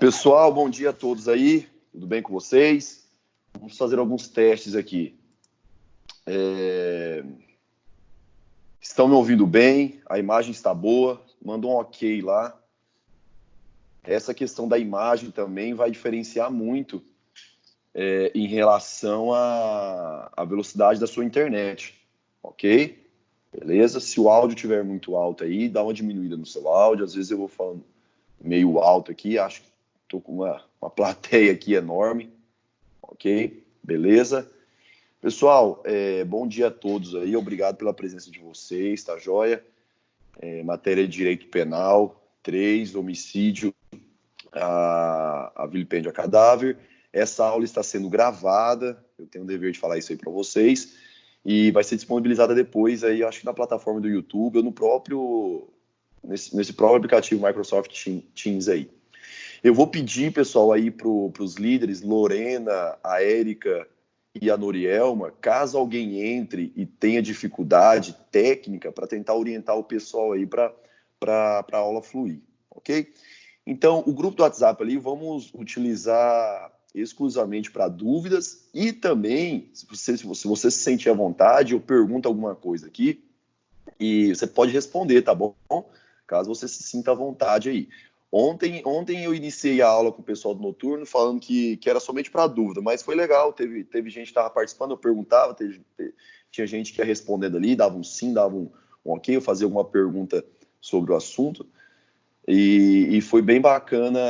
Pessoal, bom dia a todos aí, tudo bem com vocês? Vamos fazer alguns testes aqui. Estão me ouvindo bem? A imagem está boa? Manda um ok lá. Essa questão da imagem também vai diferenciar muito em relação à velocidade da sua internet, ok? Beleza? Se o áudio estiver muito alto aí, dá uma diminuída no seu áudio. Às vezes eu vou falando meio alto aqui, acho que estou com uma plateia aqui enorme, ok? Beleza? Pessoal, bom dia a todos aí, obrigado pela presença de vocês, tá joia? Matéria de direito penal, 3, homicídio, a vilipêndio a cadáver. Essa aula está sendo gravada, eu tenho o dever de falar isso aí para vocês, e vai ser disponibilizada depois aí, acho que na plataforma do YouTube ou no próprio, nesse próprio aplicativo Microsoft Teams aí. Eu vou pedir, pessoal, aí para os líderes, Lorena, a Érica e a Norielma, caso alguém entre e tenha dificuldade técnica, para tentar orientar o pessoal aí para a aula fluir, ok? Então, o grupo do WhatsApp ali, vamos utilizar exclusivamente para dúvidas e também, se você se sentir à vontade, eu pergunto alguma coisa aqui e você pode responder, tá bom? Caso você se sinta à vontade aí. Ontem eu iniciei a aula com o pessoal do Noturno falando que era somente para dúvida, mas foi legal, teve gente que estava participando, eu perguntava, tinha gente que ia respondendo ali, dava um sim, dava um ok, eu fazia alguma pergunta sobre o assunto, e foi bem bacana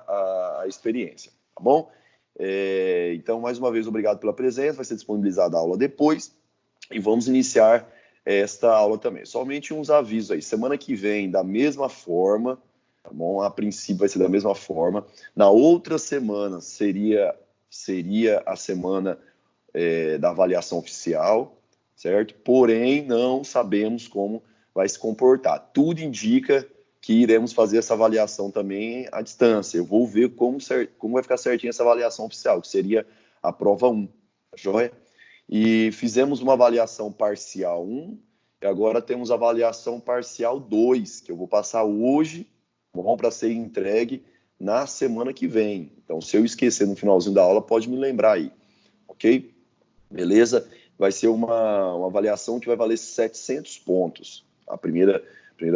a experiência, tá bom? Então, mais uma vez, obrigado pela presença, vai ser disponibilizada a aula depois, e vamos iniciar esta aula também. Somente uns avisos aí, semana que vem, da mesma forma, tá bom? A princípio vai ser da mesma forma. Na outra semana seria a semana da avaliação oficial, certo? Porém, não sabemos como vai se comportar. Tudo indica que iremos fazer essa avaliação também à distância. Eu vou ver como vai ficar certinho essa avaliação oficial, que seria a prova 1, joia? E fizemos uma avaliação parcial 1, e agora temos a avaliação parcial 2, que eu vou passar hoje, para ser entregue na semana que vem. Então, se eu esquecer no finalzinho da aula, pode me lembrar aí, ok? Beleza? Vai ser uma avaliação que vai valer 700 pontos. A primeira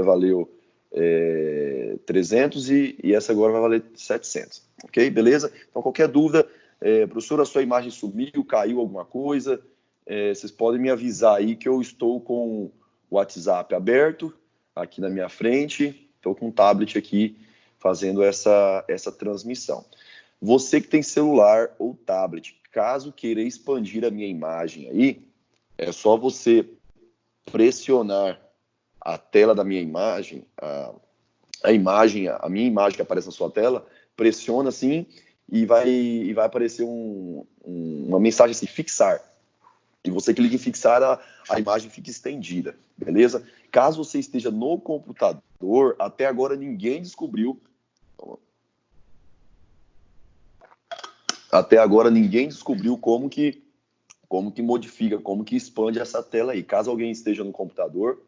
valeu 300 e essa agora vai valer 700, ok? Beleza? Então, qualquer dúvida, professor, a sua imagem sumiu, caiu alguma coisa, vocês podem me avisar aí que eu estou com o WhatsApp aberto aqui na minha frente. Estou com um tablet aqui fazendo essa transmissão. Você que tem celular ou tablet, caso queira expandir a minha imagem aí, é só você pressionar a tela da minha imagem, a minha imagem que aparece na sua tela, pressiona assim e vai aparecer uma mensagem assim, fixar. E você clica em fixar, a imagem fica estendida, beleza? Caso você esteja no computador, até agora ninguém descobriu. Até agora ninguém descobriu como que modifica, como que expande essa tela aí. Caso alguém esteja no computador,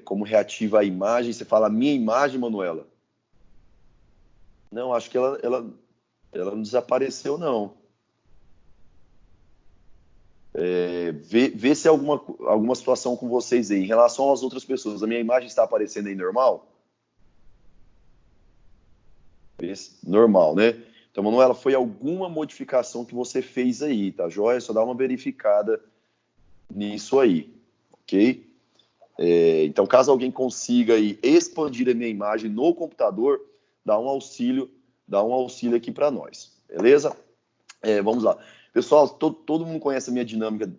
como reativa a imagem, você fala, minha imagem, Manuela? Não, acho que ela não desapareceu, não. Vê se é alguma situação com vocês aí. Em relação às outras pessoas, a minha imagem está aparecendo aí normal? Normal, né? Então, Manuela, foi alguma modificação que você fez aí, tá joia? Só dá uma verificada nisso aí, ok? Então, caso alguém consiga aí expandir a minha imagem no computador, dá um auxílio aqui para nós, beleza? Vamos lá. Pessoal, todo mundo conhece a minha dinâmica,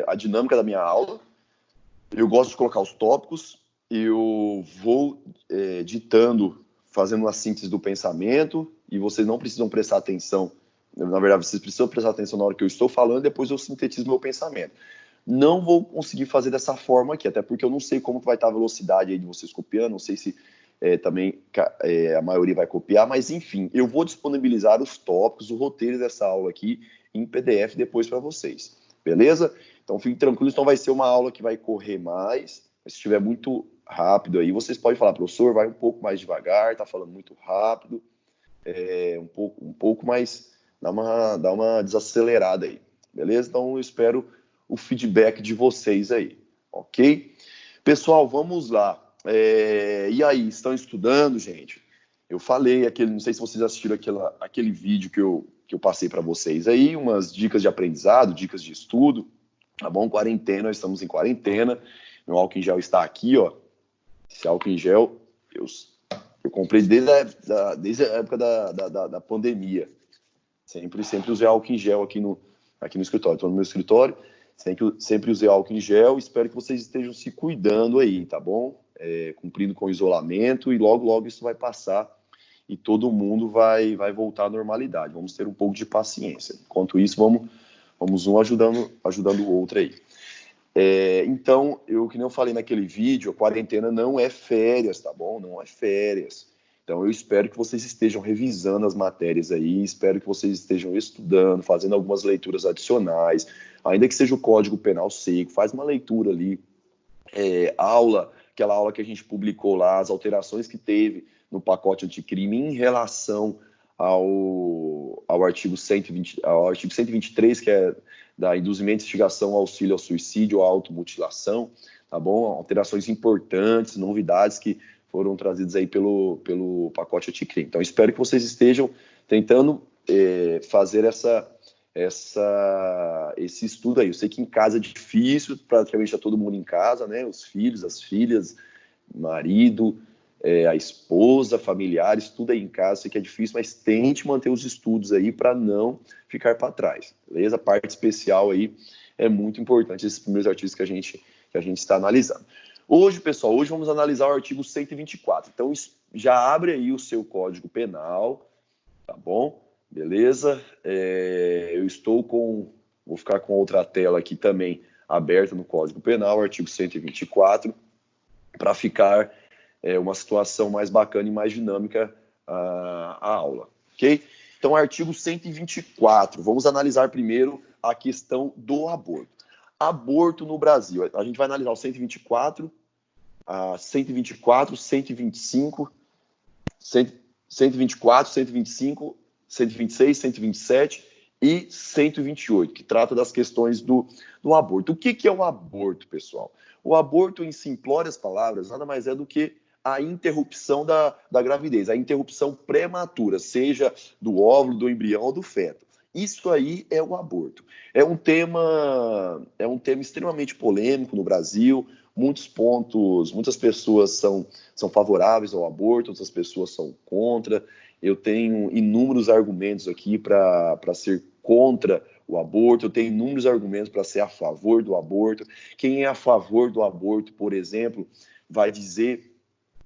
a dinâmica da minha aula. Eu gosto de colocar os tópicos, eu vou ditando, fazendo uma síntese do pensamento, e vocês não precisam prestar atenção. Na verdade, vocês precisam prestar atenção na hora que eu estou falando, depois eu sintetizo meu pensamento. Não vou conseguir fazer dessa forma aqui, até porque eu não sei como vai estar a velocidade aí de vocês copiando, não sei se também a maioria vai copiar, mas enfim, eu vou disponibilizar os tópicos, o roteiro dessa aula aqui em PDF depois para vocês, beleza? Então fiquem tranquilos, então vai ser uma aula que vai correr mais, Mas se estiver muito rápido aí, vocês podem falar, professor, vai um pouco mais devagar, está falando muito rápido, um pouco mais, dá uma desacelerada aí, beleza? Então eu espero o feedback de vocês aí, ok? Pessoal, vamos lá. E aí, estão estudando, gente? Eu falei, não sei se vocês assistiram aquele vídeo que eu passei para vocês aí, umas dicas de aprendizado, dicas de estudo, tá bom? Quarentena, nós estamos em quarentena. Meu álcool em gel está aqui, ó. Esse álcool em gel eu comprei desde a época da pandemia. Sempre usei álcool em gel aqui no escritório. Estou no meu escritório, sempre usei álcool em gel. Espero que vocês estejam se cuidando aí, tá bom? Cumprindo com o isolamento, e logo isso vai passar e todo mundo vai voltar à normalidade. Vamos ter um pouco de paciência. Enquanto isso, vamos um ajudando o outro aí. Então, que nem eu falei naquele vídeo, a quarentena não é férias, tá bom? Não é férias. Então, eu espero que vocês estejam revisando as matérias aí, espero que vocês estejam estudando, fazendo algumas leituras adicionais, ainda que seja o Código Penal seco, faz uma leitura ali, aquela aula que a gente publicou lá, as alterações que teve no pacote anticrime em relação ao artigo 123, que é da induzimento, instigação, auxílio ao suicídio, à automutilação, tá bom? Alterações importantes, novidades que foram trazidas aí pelo pacote anticrime. Então, espero que vocês estejam tentando fazer esse estudo aí. Eu sei que em casa é difícil, praticamente está todo mundo em casa, né? Os filhos, as filhas, marido, a esposa, familiares, tudo aí em casa. Sei que é difícil, mas tente manter os estudos aí para não ficar para trás, beleza? A parte especial aí é muito importante, esses primeiros artigos que a gente está analisando. Hoje, pessoal, vamos analisar o artigo 124. Então, já abre aí o seu Código Penal, tá bom? Beleza? Vou ficar com outra tela aqui também aberta no Código Penal, artigo 124, para ficar uma situação mais bacana e mais dinâmica a aula, ok? Então, artigo 124, vamos analisar primeiro a questão do aborto. Aborto no Brasil, a gente vai analisar o 124, 124, 125, 124, 125, 126, 127 e 128, que trata das questões do aborto. O que é o aborto, pessoal? O aborto, em simplórias palavras, nada mais é do que a interrupção da gravidez, a interrupção prematura, seja do óvulo, do embrião ou do feto. Isso aí é o aborto. É um tema extremamente polêmico no Brasil. Muitas pessoas são favoráveis ao aborto, outras pessoas são contra. Eu tenho inúmeros argumentos aqui para ser contra o aborto, eu tenho inúmeros argumentos para ser a favor do aborto. Quem é a favor do aborto, por exemplo, vai dizer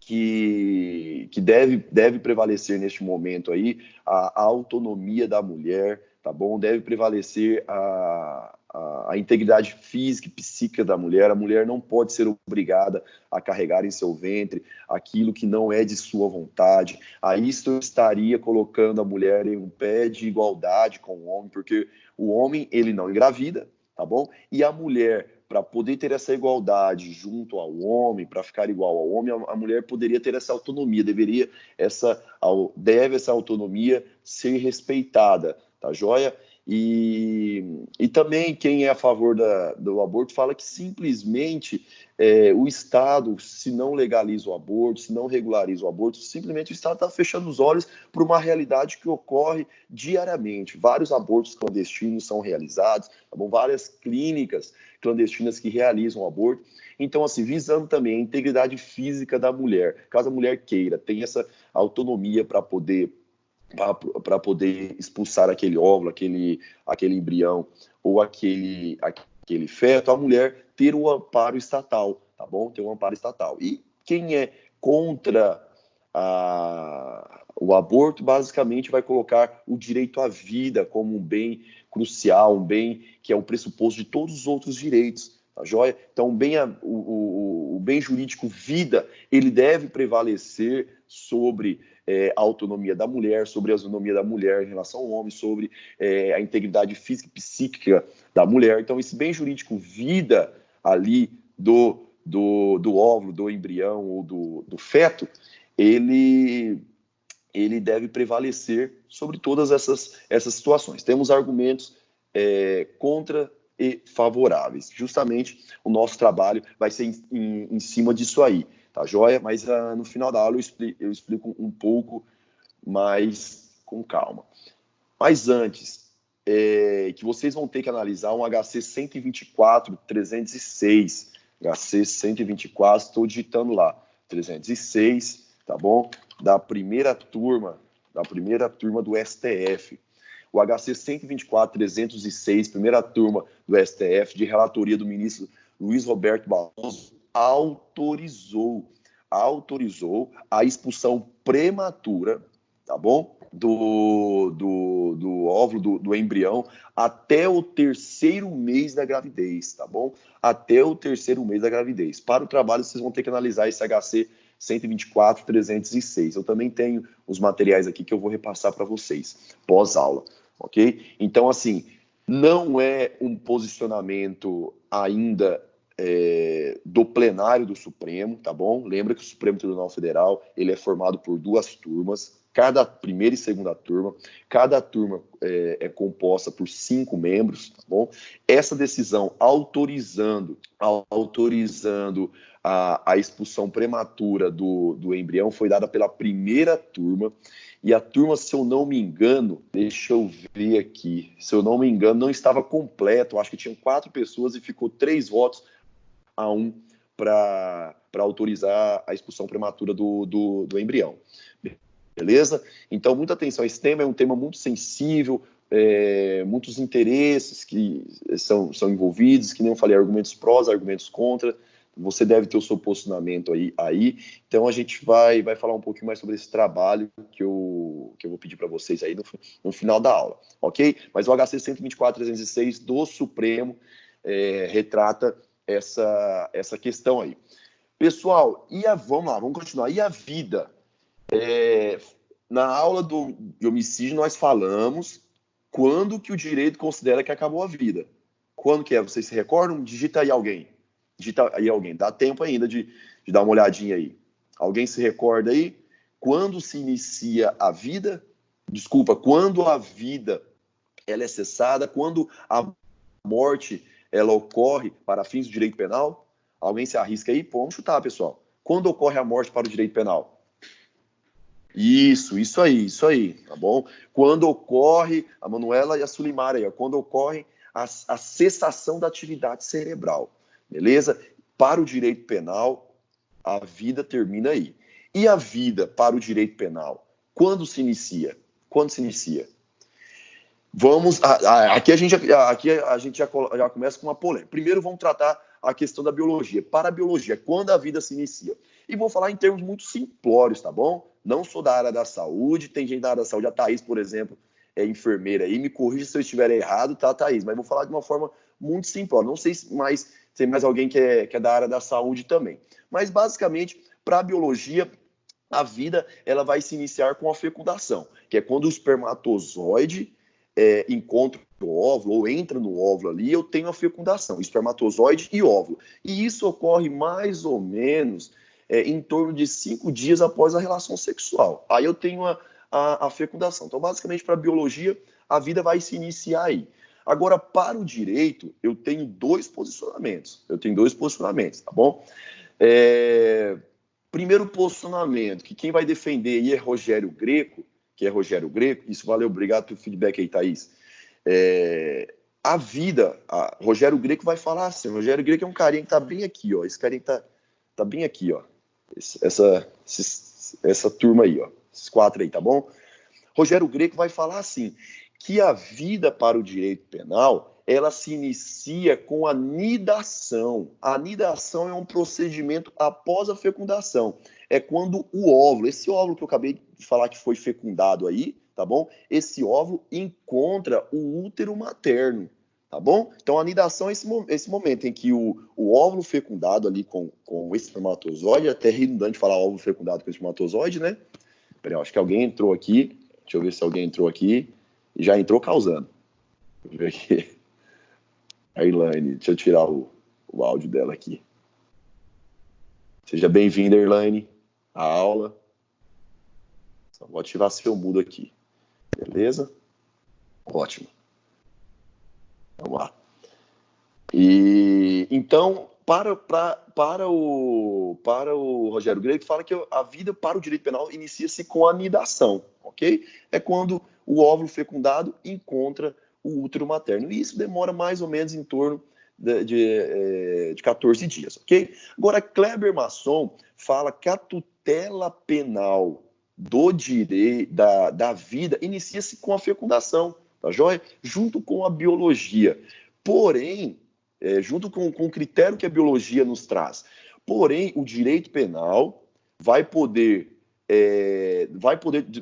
que deve prevalecer neste momento aí a autonomia da mulher, tá bom? Deve prevalecer a integridade física e psíquica da mulher. A mulher não pode ser obrigada a carregar em seu ventre aquilo que não é de sua vontade. Aí isso estaria colocando a mulher em um pé de igualdade com o homem, porque o homem, ele não engravida, tá bom? E a mulher, para poder ter essa igualdade junto ao homem, para ficar igual ao homem, a mulher poderia ter essa autonomia, deve essa autonomia ser respeitada, tá joia? E também quem é a favor do aborto fala que simplesmente o Estado, se não legaliza o aborto, se não regulariza o aborto, simplesmente o Estado está fechando os olhos para uma realidade que ocorre diariamente. Vários abortos clandestinos são realizados, tá bom? Várias clínicas clandestinas que realizam o aborto. Então, assim, visando também a integridade física da mulher, caso a mulher queira, tem essa autonomia para poder expulsar aquele óvulo, aquele embrião ou aquele feto, a mulher ter o amparo estatal, tá bom? Ter um amparo estatal. E quem é contra o aborto, basicamente vai colocar o direito à vida como um bem crucial, um bem que é o pressuposto de todos os outros direitos, tá joia? Então, o bem jurídico vida, ele deve prevalecer sobre a autonomia da mulher, sobre a autonomia da mulher em relação ao homem, sobre a integridade física e psíquica da mulher. Então, esse bem jurídico vida ali do do óvulo, do embrião ou do feto, ele deve prevalecer sobre todas essas situações. Temos argumentos contra e favoráveis. Justamente o nosso trabalho vai ser em cima disso aí, tá joia? Mas no final da aula eu explico um pouco mais com calma. Mas antes, que vocês vão ter que analisar um HC 124-306. HC 124, estou digitando lá, 306, tá bom? Da primeira turma do STF. O HC 124-306, primeira turma do STF, de relatoria do ministro Luiz Roberto Barroso, autorizou a expulsão prematura, tá bom? Do óvulo, do embrião, até o 3º mês da gravidez, tá bom? Até o 3º mês da gravidez. Para o trabalho, vocês vão ter que analisar esse HC 124-306. Eu também tenho os materiais aqui que eu vou repassar para vocês, pós-aula, ok? Então, assim, não é um posicionamento ainda do plenário do Supremo, tá bom? Lembra que o Supremo Tribunal Federal, ele é formado por 2 turmas, cada primeira e segunda turma, cada turma é composta por 5 membros, tá bom? Essa decisão autorizando a expulsão prematura do embrião foi dada pela primeira turma, e a turma, se eu não me engano, deixa eu ver aqui, se eu não me engano, não estava completo, acho que tinham 4 pessoas e ficou 3 votos a 1 para autorizar a expulsão prematura do embrião. Beleza? Então, muita atenção. Esse tema é um tema muito sensível, muitos interesses que são envolvidos, que nem eu falei, argumentos prós, argumentos contra. Você deve ter o seu posicionamento aí. Então, a gente vai falar um pouquinho mais sobre esse trabalho que eu vou pedir para vocês aí no final da aula, ok? Mas o HC 124-306 do Supremo retrata essa questão aí. Pessoal, vamos lá, vamos continuar. E a vida? Na aula de homicídio, nós falamos quando que o direito considera que acabou a vida. Quando que é? Vocês se recordam? Digita aí alguém. Dá tempo ainda de dar uma olhadinha aí. Alguém se recorda aí? Quando se inicia a vida? Desculpa, quando a vida ela é cessada? Quando a morte ela ocorre para fins do direito penal? Alguém se arrisca aí? Pô, vamos chutar, pessoal. Quando ocorre a morte para o direito penal? Isso aí, tá bom? Quando ocorre, a Manuela e a Sulimar aí, quando ocorre a cessação da atividade cerebral, beleza? Para o direito penal, a vida termina aí. E a vida para o direito penal, quando se inicia? Vamos, aqui a gente já começa com uma polêmica. Primeiro vamos tratar a questão da biologia. Para a biologia, quando a vida se inicia? E vou falar em termos muito simplórios, tá bom? Não sou da área da saúde, tem gente da área da saúde, a Thaís, por exemplo, é enfermeira aí, me corrija se eu estiver errado, tá, Thaís? Mas vou falar de uma forma muito simplória. Não sei se tem mais alguém que é da área da saúde também. Mas, basicamente, para a biologia, a vida ela vai se iniciar com a fecundação, que é quando o espermatozoide encontra o óvulo, ou entra no óvulo ali, eu tenho a fecundação, espermatozoide e óvulo. E isso ocorre mais ou menos em torno de 5 dias após a relação sexual. Aí eu tenho a fecundação. Então, basicamente, para a biologia, a vida vai se iniciar aí. Agora, para o direito, eu tenho 2 posicionamentos. Tá bom? Primeiro posicionamento, que quem vai defender aí é Rogério Greco, isso valeu, obrigado pelo feedback aí, Thaís. A vida, Rogério Greco vai falar assim, Rogério Greco é um carinha que tá bem aqui, ó, esse carinha que tá bem aqui, ó, essa turma aí, ó, esses 4 aí, tá bom? Rogério Greco vai falar assim, que a vida para o direito penal, ela se inicia com a nidação. A nidação é um procedimento após a fecundação. É quando o óvulo, esse óvulo que eu acabei de falar que foi fecundado aí, tá bom? Esse óvulo encontra o útero materno, tá bom? Então a nidação é esse momento em que o óvulo fecundado ali com o espermatozoide, até redundante falar óvulo fecundado com espermatozoide, né? Peraí, acho que alguém entrou aqui. Deixa eu ver se alguém entrou aqui. E já entrou causando. Deixa eu ver aqui. A Elaine, deixa eu tirar o áudio dela aqui. Seja bem-vinda, Erlaine, à aula. Só vou ativar seu mudo aqui. Beleza? Ótimo. Vamos lá. E então, para o Rogério Grego, fala que a vida para o direito penal inicia-se com a nidação, ok? É quando o óvulo fecundado encontra o útero materno. E isso demora mais ou menos em torno de 14 dias, ok? Agora, Kleber Masson fala que a tutela penal do direito da vida inicia-se com a fecundação, tá joia? Junto com a biologia. Porém, junto com o critério que a biologia nos traz. Porém, o direito penal vai poder,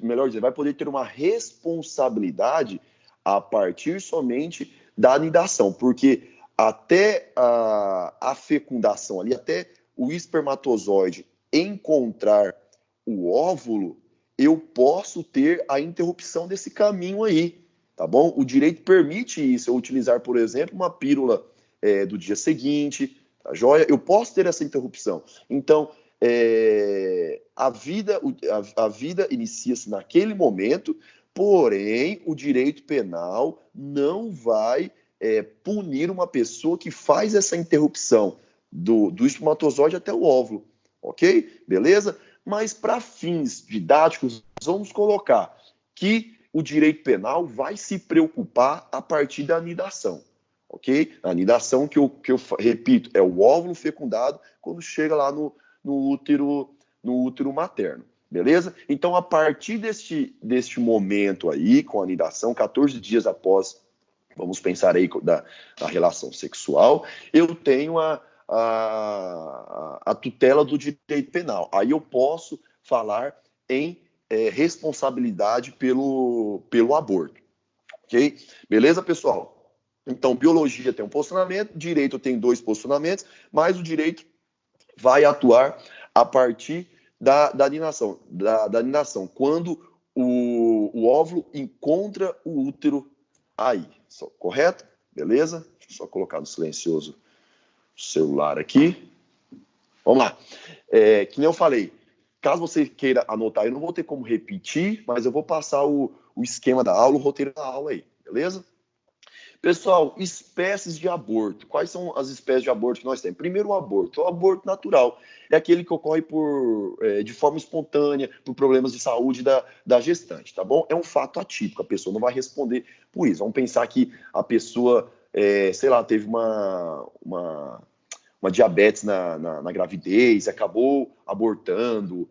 melhor dizer, vai poder ter uma responsabilidade a partir somente da anidação, porque até a fecundação ali, até o espermatozoide encontrar o óvulo, eu posso ter a interrupção desse caminho aí, tá bom? O direito permite isso, eu utilizar, por exemplo, uma pílula do dia seguinte, tá joia? Eu posso ter essa interrupção. Então, a vida inicia-se naquele momento, porém, o direito penal não vai punir uma pessoa que faz essa interrupção do espermatozoide até o óvulo, ok? Beleza? Mas para fins didáticos, vamos colocar que o direito penal vai se preocupar a partir da anidação, ok? A anidação que eu repito, é o óvulo fecundado quando chega lá no útero materno, beleza? Então, a partir deste momento aí, com a anidação, 14 dias após, vamos pensar aí da relação sexual, eu tenho a tutela do direito penal. Aí eu posso falar em responsabilidade pelo aborto. Ok? Beleza, pessoal? Então, biologia tem um posicionamento, direito tem 2 posicionamentos, mas o direito vai atuar a partir da anidação, quando o óvulo encontra o útero aí. Correto? Beleza? Deixa eu só colocar no silencioso o celular aqui. Vamos lá. Que nem eu falei, caso você queira anotar, eu não vou ter como repetir, mas eu vou passar o esquema da aula, o roteiro da aula aí, beleza? Pessoal, espécies de aborto. Quais são as espécies de aborto que nós temos? Primeiro, o aborto. O aborto natural é aquele que ocorre de forma espontânea, por problemas de saúde da gestante, tá bom? É um fato atípico, a pessoa não vai responder por isso. Vamos pensar que a pessoa, sei lá, teve uma diabetes na gravidez, acabou abortando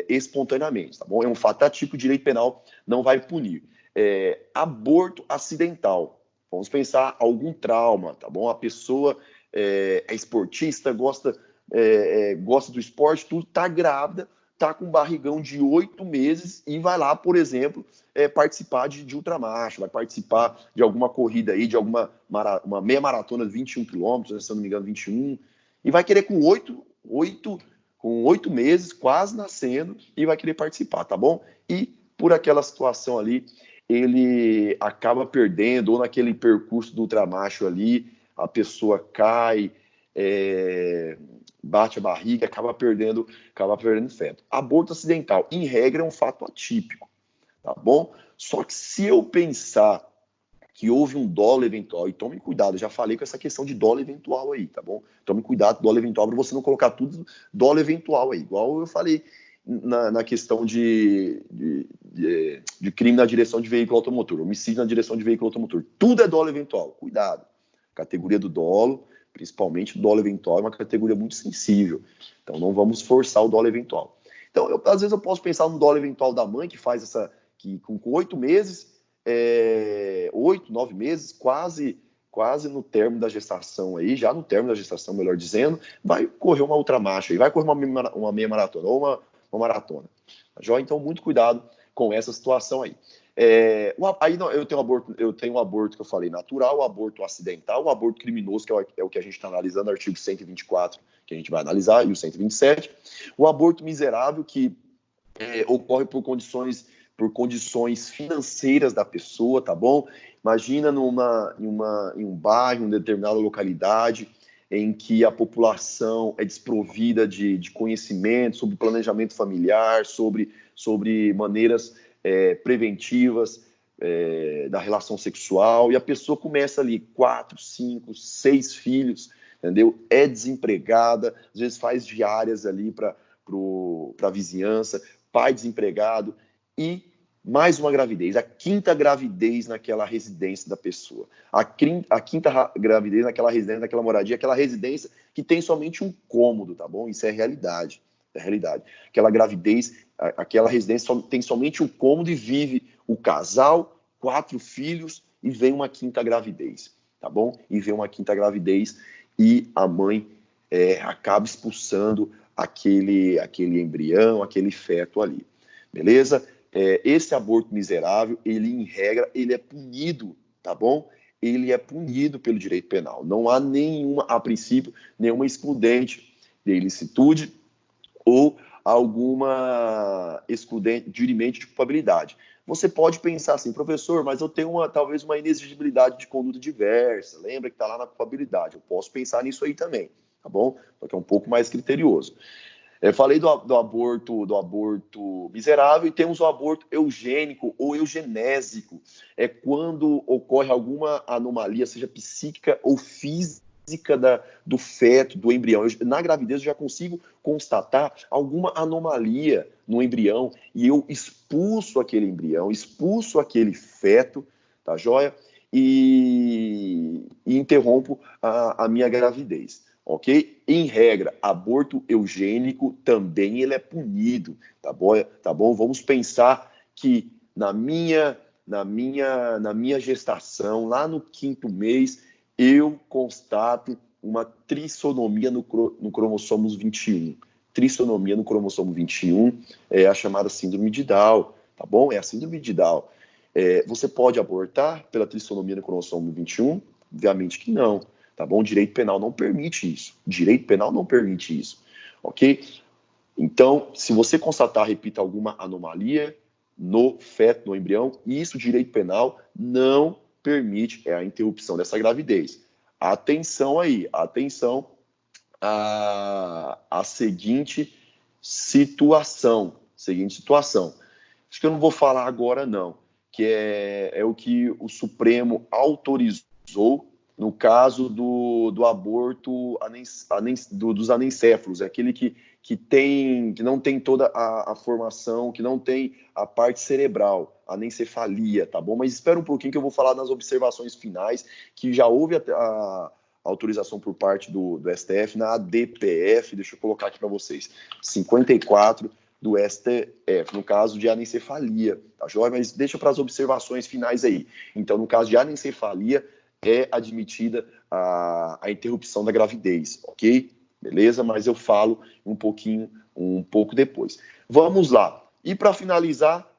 espontaneamente, tá bom? É um fato atípico, o direito penal não vai punir. Aborto acidental. Vamos pensar algum trauma, tá bom? A pessoa é esportista, gosta do esporte, tudo, tá grávida, tá com um barrigão de 8 meses e vai lá, por exemplo, participar de ultramarcha, vai participar de alguma corrida aí, de uma meia maratona de 21 quilômetros, se eu não me engano, 21, e vai querer com 8 meses, quase nascendo, e vai querer participar, tá bom? E por aquela situação ali, ele acaba perdendo, ou naquele percurso do ultramacho ali, a pessoa cai, bate a barriga, acaba perdendo feto. Aborto acidental, em regra, é um fato atípico, tá bom? Só que se eu pensar que houve um dolo eventual, e tome cuidado, eu já falei com essa questão de dolo eventual aí, tá bom? Tome cuidado, dolo eventual, para você não colocar tudo dolo eventual aí, igual eu falei na questão de crime na direção de veículo automotor, homicídio na direção de veículo automotor. Tudo é dolo eventual, cuidado. Categoria do dolo, principalmente o dolo eventual, é uma categoria muito sensível. Então não vamos forçar o dolo eventual. Então, às vezes eu posso pensar no dolo eventual da mãe, que faz que com 8 meses, 8, 9 meses, quase no termo da gestação aí, já no termo da gestação, melhor dizendo, vai correr uma ultramarcha aí, vai correr uma meia maratona, ou uma maratona. Então, muito cuidado com essa situação aí. Aí não, eu tenho um aborto que eu falei natural, o aborto acidental, o aborto criminoso, que é o que a gente está analisando, artigo 124, que a gente vai analisar, e o 127. O aborto miserável, que ocorre por condições financeiras da pessoa, tá bom? Imagina em um bairro, em uma determinada localidade, em que a população é desprovida de conhecimento sobre planejamento familiar, sobre maneiras preventivas da relação sexual, e a pessoa começa ali 4, 5, 6 filhos, entendeu? É desempregada, às vezes faz diárias ali para a vizinhança, pai desempregado, e mais uma gravidez, a quinta gravidez naquela residência da pessoa, a quinta gravidez naquela residência, naquela moradia, aquela residência que tem somente um cômodo, tá bom? Isso é realidade, é realidade. Aquela gravidez, aquela residência tem somente um cômodo e vive o casal, 4 filhos, e vem uma quinta gravidez, tá bom? E vem uma quinta gravidez e a mãe acaba expulsando aquele embrião, aquele feto ali, beleza? Esse aborto miserável, ele em regra, ele é punido, tá bom? Ele é punido pelo direito penal. Não há a princípio, nenhuma excludente de ilicitude ou alguma excludente, dirimente de culpabilidade. Você pode pensar assim, professor, mas eu tenho talvez uma inexigibilidade de conduta diversa, lembra que está lá na culpabilidade, eu posso pensar nisso aí também, tá bom? Só que é um pouco mais criterioso. Falei do aborto miserável, e temos o aborto eugênico ou eugenésico. É quando ocorre alguma anomalia, seja psíquica ou física, do feto, do embrião. Na gravidez eu já consigo constatar alguma anomalia no embrião e eu expulso aquele embrião, expulso aquele feto, tá joia? E interrompo a minha gravidez. Ok? Em regra, aborto eugênico também ele é punido, tá bom? Tá bom? Vamos pensar que na minha gestação, lá no 5º mês, eu constato uma trissonomia no cromossomo 21. Trissonomia no cromossomo 21 é a chamada síndrome de Down, tá bom? É a síndrome de Down. Você pode abortar pela trissonomia no cromossomo 21? Obviamente que não. Tá bom? O direito penal não permite isso. O direito penal não permite isso. Ok? Então, se você constatar, repita, alguma anomalia no feto, no embrião, isso o direito penal não permite a interrupção dessa gravidez. Atenção aí, atenção à seguinte situação. Acho que eu não vou falar agora, não, que é o que o Supremo autorizou no caso do aborto dos anencéfalos, é aquele que não tem toda a formação, que não tem a parte cerebral, a anencefalia, tá bom? Mas espera um pouquinho que eu vou falar nas observações finais, que já houve a autorização por parte do STF na ADPF, deixa eu colocar aqui para vocês, 54 do STF, no caso de anencefalia, tá joia? Mas deixa para as observações finais aí. Então, no caso de anencefalia, é admitida a interrupção da gravidez, ok? Beleza? Mas eu falo um pouco depois. Vamos lá. E para finalizar,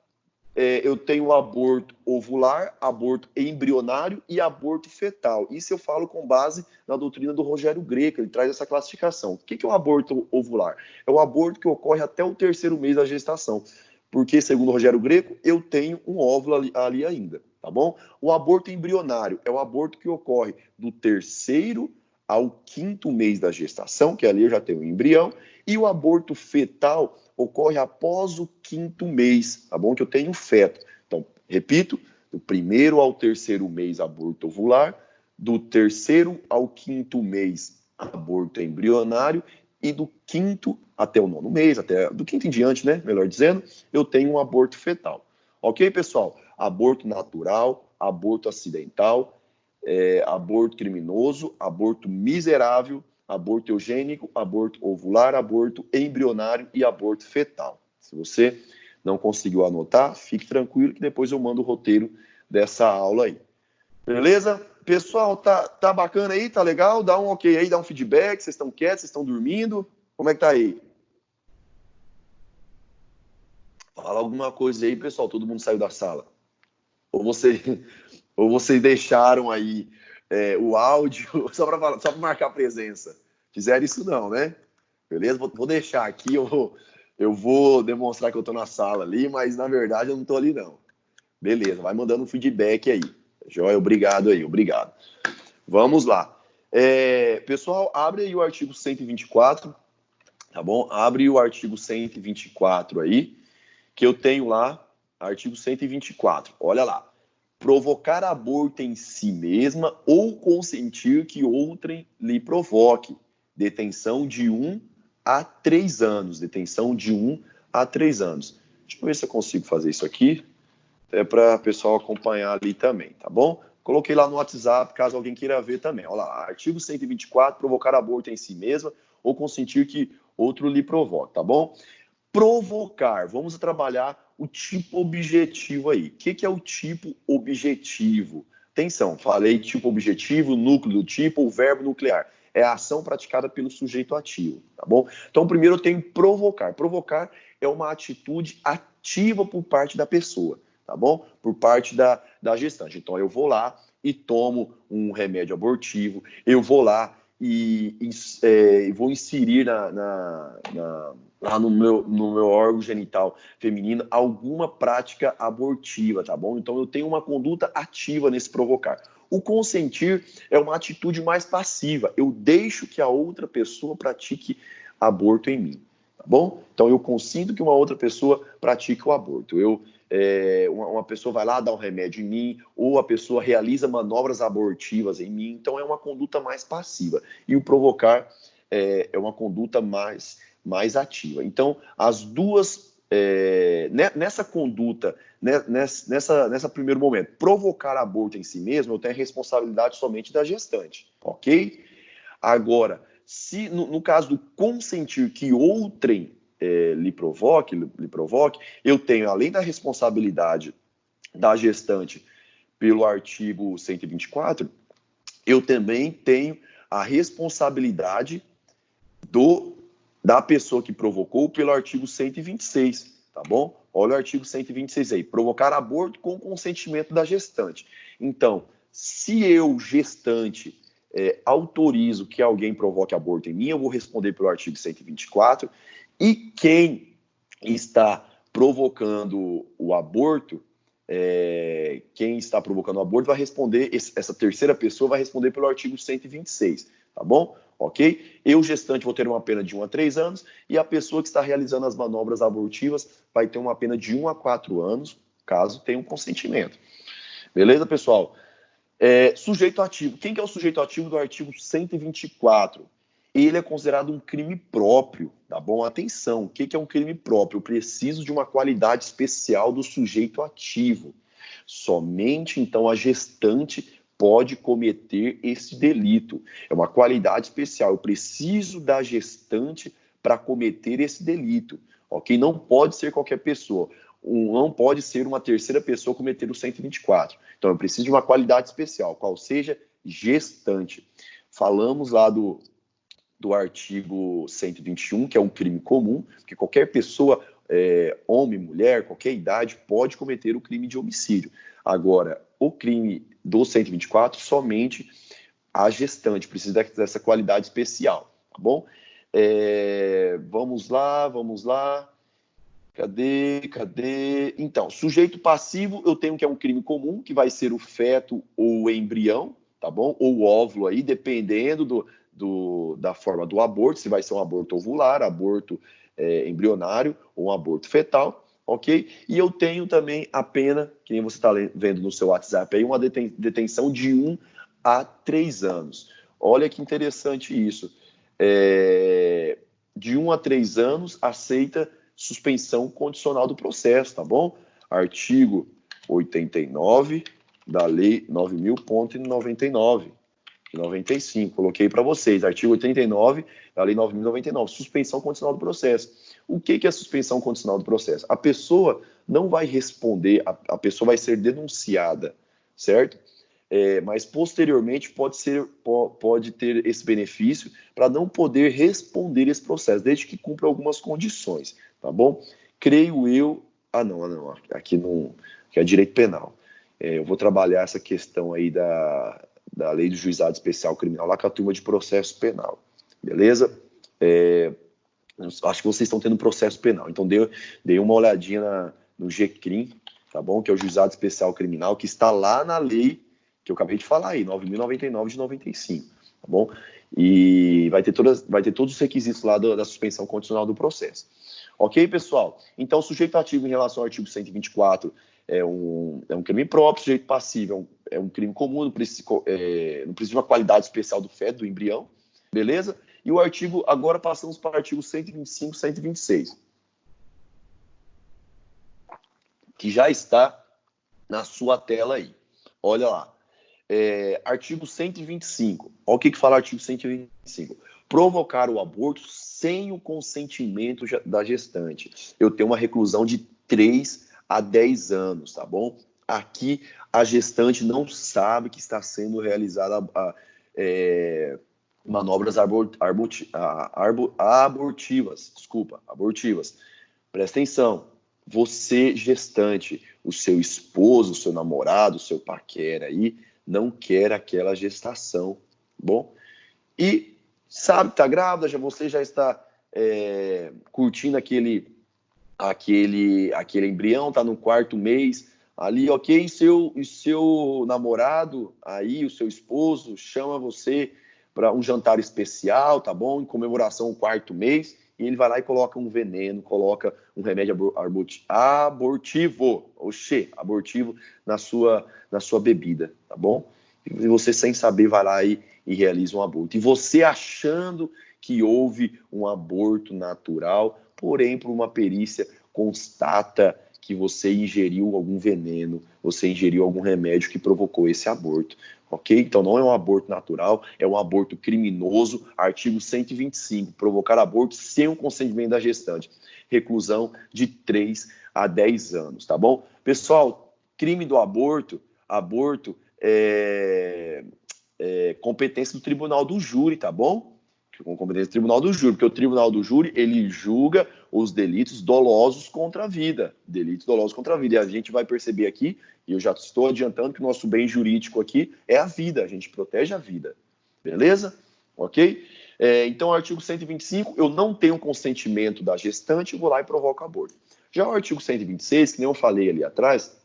eu tenho o aborto ovular, aborto embrionário e aborto fetal. Isso eu falo com base na doutrina do Rogério Greco, ele traz essa classificação. O que é o aborto ovular? É o aborto que ocorre até o 3º mês da gestação, porque, segundo o Rogério Greco, eu tenho um óvulo ali ainda, tá bom? O aborto embrionário é o aborto que ocorre do 3º ao 5º mês da gestação, que ali eu já tenho um embrião, e o aborto fetal ocorre após o 5º mês, tá bom? Que eu tenho um feto. Então, repito, do 1º ao 3º mês, aborto ovular, do 3º ao 5º mês, aborto embrionário, e do 5º até o 9º mês, do 5º em diante, né? Melhor dizendo, eu tenho um aborto fetal. Ok, pessoal? Aborto natural, aborto acidental, aborto criminoso, aborto miserável, aborto eugênico, aborto ovular, aborto embrionário e aborto fetal. Se você não conseguiu anotar, fique tranquilo que depois eu mando o roteiro dessa aula aí. Beleza? Pessoal, tá bacana aí? Tá legal? Dá um ok aí, dá um feedback. Vocês estão quietos? Vocês estão dormindo? Como é que tá aí? Fala alguma coisa aí, pessoal. Todo mundo saiu da sala. Ou vocês deixaram aí o áudio só para marcar presença. Fizeram isso não, né? Beleza? Vou deixar aqui, eu vou demonstrar que eu estou na sala ali, mas na verdade eu não estou ali não. Beleza, vai mandando um feedback aí. Joia, obrigado aí, obrigado. Vamos lá. Pessoal, abre aí o artigo 124, tá bom? Abre o artigo 124 aí, que eu tenho lá, artigo 124. Olha lá. Provocar aborto em si mesma ou consentir que outrem lhe provoque. Detenção de 1 a 3 anos. Detenção de 1 a 3 anos. Deixa eu ver se eu consigo fazer isso aqui. É para o pessoal acompanhar ali também, tá bom? Coloquei lá no WhatsApp, caso alguém queira ver também. Olha lá, artigo 124, provocar aborto em si mesma ou consentir que outro lhe provoque, tá bom? Provocar, vamos trabalhar o tipo objetivo aí. O que é o tipo objetivo? Atenção, falei tipo objetivo, núcleo do tipo, o verbo nuclear. É a ação praticada pelo sujeito ativo, tá bom? Então, primeiro eu tenho provocar. Provocar é uma atitude ativa por parte da pessoa, tá bom? Por parte da gestante. Então, eu vou lá e tomo um remédio abortivo, eu vou lá e vou inserir lá no meu órgão genital feminino alguma prática abortiva, tá bom? Então eu tenho uma conduta ativa nesse provocar. O consentir é uma atitude mais passiva. Eu deixo que a outra pessoa pratique aborto em mim, tá bom? Então eu consinto que uma outra pessoa pratique o aborto. Uma pessoa vai lá dar um remédio em mim, ou a pessoa realiza manobras abortivas em mim, então é uma conduta mais passiva. E o provocar é uma conduta mais ativa. Então, as duas, nessa conduta, nessa primeiro momento, provocar aborto em si mesmo, eu tenho a responsabilidade somente da gestante, ok? Agora, se no caso do consentir que outrem lhe provoque, eu tenho, além da responsabilidade da gestante pelo artigo 124, eu também tenho a responsabilidade da pessoa que provocou pelo artigo 126, tá bom? Olha o artigo 126 aí, provocar aborto com consentimento da gestante. Então, se eu, gestante, autorizo que alguém provoque aborto em mim, eu vou responder pelo artigo 124, e quem está provocando o aborto, vai responder, essa terceira pessoa vai responder pelo artigo 126, tá bom? Ok? Eu, gestante, vou ter uma pena de 1 a 3 anos, e a pessoa que está realizando as manobras abortivas vai ter uma pena de 1 a 4 anos, caso tenha um consentimento. Beleza, pessoal? Sujeito ativo. Quem que é o sujeito ativo do artigo 124? Ele é considerado um crime próprio, tá bom? Atenção, o que é um crime próprio? Eu preciso de uma qualidade especial do sujeito ativo. Somente, então, a gestante pode cometer esse delito. É uma qualidade especial. Eu preciso da gestante para cometer esse delito, ok? Não pode ser qualquer pessoa. Não pode ser uma terceira pessoa cometer o 124. Então, eu preciso de uma qualidade especial, qual seja gestante. Falamos lá do artigo 121, que é um crime comum, que qualquer pessoa, homem, mulher, qualquer idade, pode cometer o crime de homicídio. Agora, o crime do 124, somente a gestante precisa dessa qualidade especial, tá bom? Vamos lá. Cadê? Então, sujeito passivo, eu tenho que é um crime comum, que vai ser o feto ou o embrião, tá bom? Ou o óvulo aí, dependendo da forma do aborto, se vai ser um aborto ovular, aborto embrionário ou um aborto fetal, ok? E eu tenho também a pena, que nem você está vendo no seu WhatsApp aí, uma detenção de 1 a 3 anos. Olha que interessante isso. De 1 a 3 anos, aceita suspensão condicional do processo, tá bom? Artigo 89 da Lei 9.000.99, de 95. Coloquei para vocês, artigo 89 da Lei 9.099, suspensão condicional do processo. O que é suspensão condicional do processo? A pessoa não vai responder, a pessoa vai ser denunciada, certo? Mas posteriormente pode ter esse benefício para não poder responder esse processo, desde que cumpra algumas condições, tá bom? Creio eu... não, aqui não, que é direito penal. Eu vou trabalhar essa questão aí da lei do juizado especial criminal lá com a turma de processo penal, beleza? Acho que vocês estão tendo processo penal, então dei uma olhadinha no GCRIM, tá bom? Que é o juizado especial criminal, que está lá na lei que eu acabei de falar aí, 9.099 de 95, tá bom? E vai ter todos os requisitos lá da suspensão condicional do processo. Ok, pessoal? Então, sujeito ativo em relação ao artigo 124 é um crime próprio, sujeito passivo é um crime comum, não precisa de uma qualidade especial do feto, do embrião, beleza? E o artigo, agora passamos para o artigo 125 e 126, que já está na sua tela aí. Olha lá. Artigo 125. Olha o que fala o artigo 125. Provocar o aborto sem o consentimento da gestante. Eu tenho uma reclusão de 3 a 10 anos, tá bom? Aqui a gestante não sabe que está sendo realizada manobras abortivas. Desculpa, abortivas. Presta atenção. Você, gestante, o seu esposo, o seu namorado, o seu paquera aí, não quer aquela gestação, bom? E sabe que está grávida, você já está curtindo aquele embrião, está no 4º mês, ali, ok? E seu namorado aí, o seu esposo, chama você para um jantar especial, tá bom? Em comemoração ao 4º mês, e ele vai lá e coloca um veneno, coloca um remédio abortivo, abortivo na sua bebida, tá bom? E você, sem saber, vai lá e realiza um aborto. E você achando que houve um aborto natural, porém, por uma perícia, constata que você ingeriu algum veneno, você ingeriu algum remédio que provocou esse aborto, ok? Então não é um aborto natural, é um aborto criminoso, artigo 125, provocar aborto sem o consentimento da gestante, reclusão de 3 a 10 anos, tá bom? Pessoal, crime do aborto é competência do tribunal do júri, tá bom? Com competência do tribunal do júri, porque o tribunal do júri, ele julga os delitos dolosos contra a vida, e a gente vai perceber aqui, e eu já estou adiantando que o nosso bem jurídico aqui é a vida, a gente protege a vida, beleza? Ok? Então, o artigo 125, eu não tenho consentimento da gestante, eu vou lá e provoco aborto. Já o artigo 126, que nem eu falei ali atrás,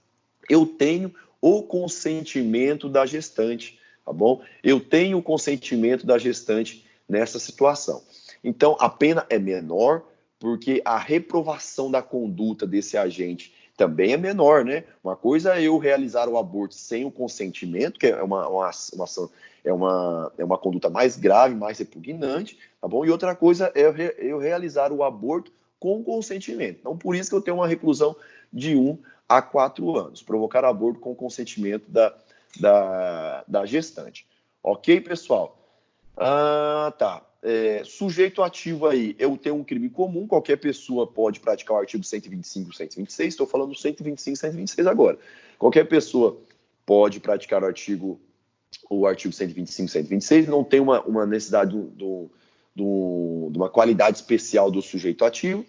eu tenho o consentimento da gestante, tá bom? Eu tenho o consentimento da gestante nessa situação. Então, a pena é menor, porque a reprovação da conduta desse agente também é menor, né? Uma coisa é eu realizar o aborto sem o consentimento, que é uma ação, é uma conduta mais grave, mais repugnante, tá bom? E outra coisa é eu realizar o aborto com consentimento. Então, por isso que eu tenho uma reclusão de 1 a 4 anos, provocar aborto com consentimento da gestante. Ok, pessoal? Tá. Sujeito ativo aí, eu tenho um crime comum, qualquer pessoa pode praticar o artigo 125 e 126, estou falando do 125 e 126 agora. Qualquer pessoa pode praticar o artigo 125 e 126, não tem uma necessidade de uma qualidade especial do sujeito ativo.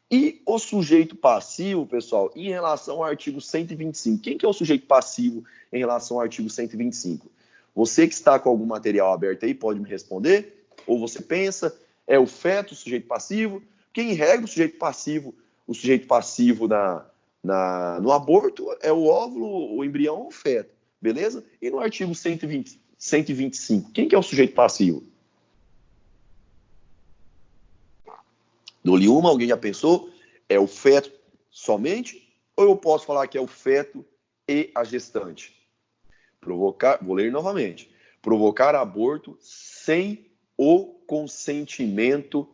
E o sujeito passivo, pessoal, em relação ao artigo 125, quem que é o sujeito passivo em relação ao artigo 125? Você que está com algum material aberto aí pode me responder? Ou você pensa, é o feto, o sujeito passivo? Porque, em regra, o sujeito passivo no aborto é o óvulo, o embrião ou o feto, beleza? E no artigo 125, quem que é o sujeito passivo? Dou-lhe uma, alguém já pensou? É o feto somente? Ou eu posso falar que é o feto e a gestante? Vou ler novamente. Provocar aborto sem o consentimento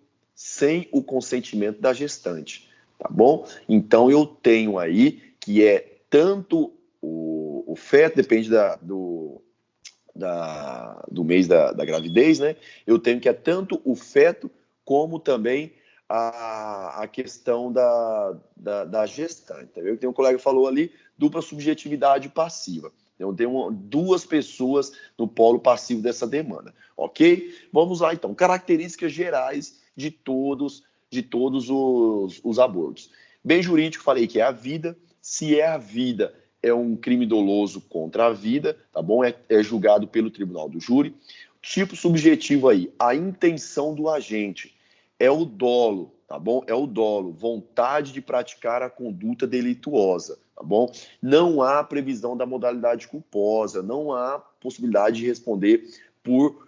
da gestante, tá bom? Então eu tenho aí que é tanto o feto, depende do mês da gravidez, né? Eu tenho que é tanto o feto como também a questão da gestante. Tá vendo? Tem um colega que falou ali, dupla subjetividade passiva. Eu tenho 2 pessoas no polo passivo dessa demanda, ok? Vamos lá, então. Características gerais de todos os abortos. Bem jurídico, falei que é a vida. Se é a vida, é um crime doloso contra a vida, tá bom? É julgado pelo tribunal do júri. Tipo subjetivo aí, a intenção do agente. É o dolo, tá bom? É o dolo, vontade de praticar a conduta delituosa, tá bom? Não há previsão da modalidade culposa, não há possibilidade de responder por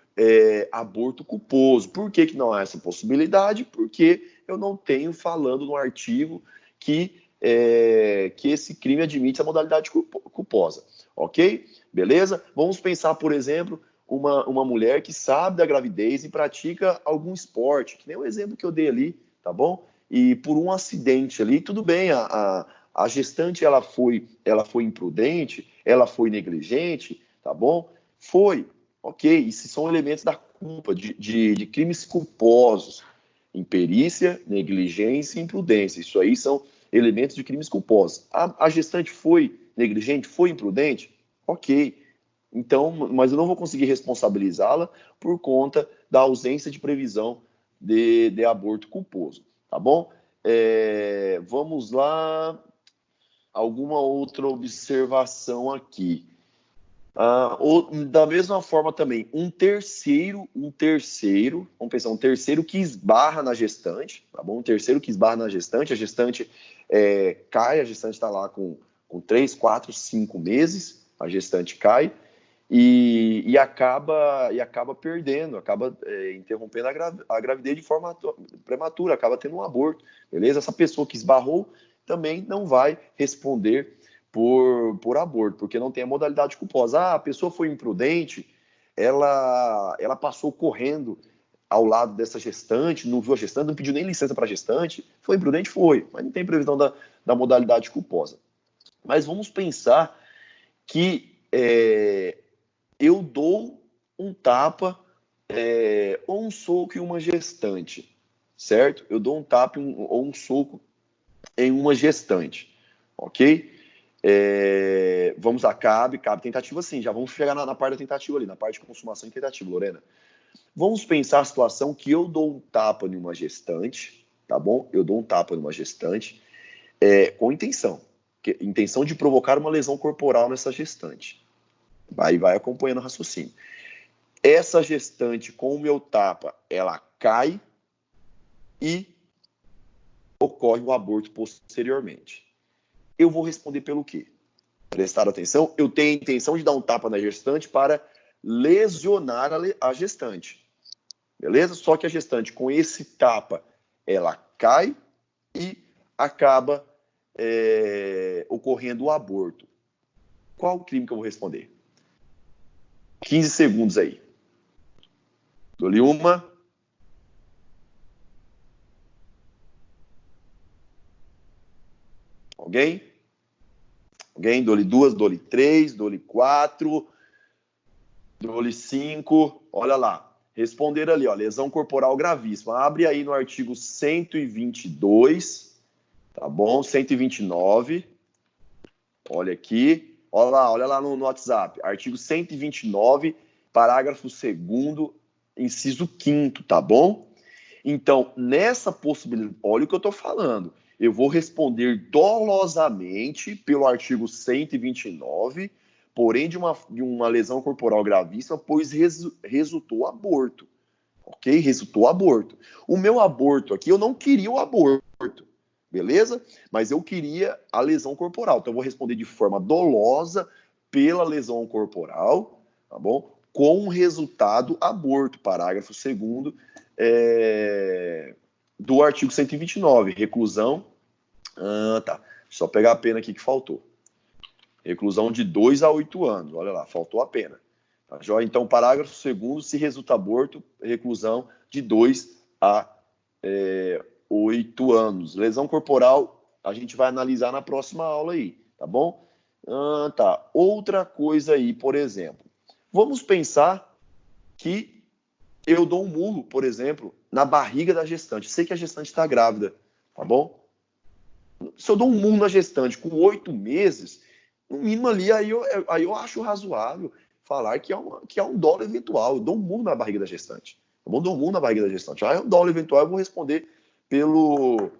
aborto culposo. Por que não há essa possibilidade? Porque eu não tenho falando no artigo que esse crime admite a modalidade culposa. Ok? Beleza? Vamos pensar, por exemplo, uma mulher que sabe da gravidez e pratica algum esporte, que nem o exemplo que eu dei ali, tá bom? E por um acidente ali, tudo bem, a gestante ela foi imprudente, ela foi negligente, tá bom? Foi, ok. Isso são elementos da culpa, de crimes culposos. Imperícia, negligência e imprudência. Isso aí são elementos de crimes culposos. A gestante foi negligente, foi imprudente? Ok. Então, mas eu não vou conseguir responsabilizá-la por conta da ausência de previsão de aborto culposo, tá bom? Vamos lá. Alguma outra observação aqui? Da mesma forma também, um terceiro, vamos pensar, um terceiro que esbarra na gestante, tá bom? Um terceiro que esbarra na gestante, a gestante cai, a gestante está lá com 3, 4, 5 meses, a gestante cai e acaba perdendo, acaba interrompendo a gravidez de forma prematura, acaba tendo um aborto, beleza? Essa pessoa que esbarrou também não vai responder por aborto, porque não tem a modalidade culposa. A pessoa foi imprudente, ela passou correndo ao lado dessa gestante, não viu a gestante, não pediu nem licença para a gestante, foi imprudente? Foi, mas não tem previsão da modalidade culposa. Mas vamos pensar que eu dou um tapa ou um soco em uma gestante, certo? Eu dou um tapa ou um soco em uma gestante, ok? Vamos a cabe tentativa sim, já vamos chegar na parte da tentativa ali, na parte de consumação e tentativa, Lorena. Vamos pensar a situação que eu dou um tapa em uma gestante, tá bom? Eu dou um tapa em uma gestante com intenção de provocar uma lesão corporal nessa gestante. Aí vai acompanhando o raciocínio. Essa gestante, com o meu tapa, ela cai e ocorre o aborto posteriormente. Eu vou responder pelo quê? Prestar atenção, eu tenho a intenção de dar um tapa na gestante para lesionar a gestante. Beleza? Só que a gestante, com esse tapa, ela cai e acaba ocorrendo o aborto. Qual o crime que eu vou responder? 15 segundos aí. Dou-lhe uma. Alguém? Dou-lhe duas, dou-lhe três, dou-lhe quatro, dou-lhe cinco. Olha lá. Responder ali, ó, lesão corporal gravíssima. Abre aí no artigo 122, tá bom? 129. Olha aqui. Olha lá no WhatsApp. Artigo 129, parágrafo 2º, inciso 5º, tá bom? Então, nessa possibilidade, olha o que eu estou falando. Eu vou responder dolosamente pelo artigo 129, porém de uma lesão corporal gravíssima, pois resultou aborto. Ok? Resultou aborto. O meu aborto aqui, eu não queria o aborto, beleza? Mas eu queria a lesão corporal. Então, eu vou responder de forma dolosa pela lesão corporal, tá bom? Com resultado aborto, parágrafo 2º do artigo 129, reclusão. Tá. Só pegar a pena aqui que faltou. Reclusão de 2 a 8 anos. Olha lá, faltou a pena. Tá, joia? Então, parágrafo 2º, se resulta aborto, reclusão de 2 a 8 anos. Lesão corporal, a gente vai analisar na próxima aula aí, tá bom? Tá. Outra coisa aí, por exemplo. Vamos pensar que eu dou um murro, por exemplo, na barriga da gestante. Sei que a gestante está grávida, tá bom? Se eu dou um murro na gestante com 8 meses, no mínimo ali, aí eu acho razoável falar que é um dolo eventual. Eu dou um murro na barriga da gestante. Eu vou dar um murro na barriga da gestante. É um dolo eventual, eu vou responder pelo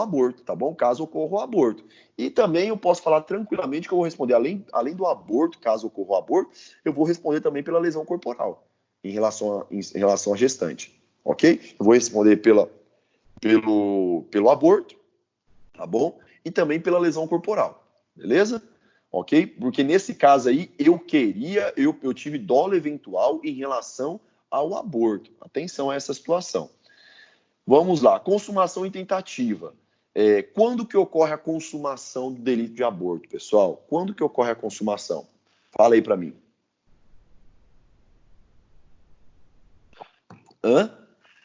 aborto, tá bom? Caso ocorra o aborto. E também eu posso falar tranquilamente que eu vou responder, além do aborto, caso ocorra o aborto, eu vou responder também pela lesão corporal em relação à gestante, ok? Eu vou responder pelo aborto, tá bom? E também pela lesão corporal, beleza? ok? Porque nesse caso aí, eu tive dolo eventual em relação ao aborto. Atenção a essa situação. Vamos lá, consumação e tentativa. Quando que ocorre a consumação do delito de aborto, pessoal? Quando que ocorre a consumação? Fala aí para mim.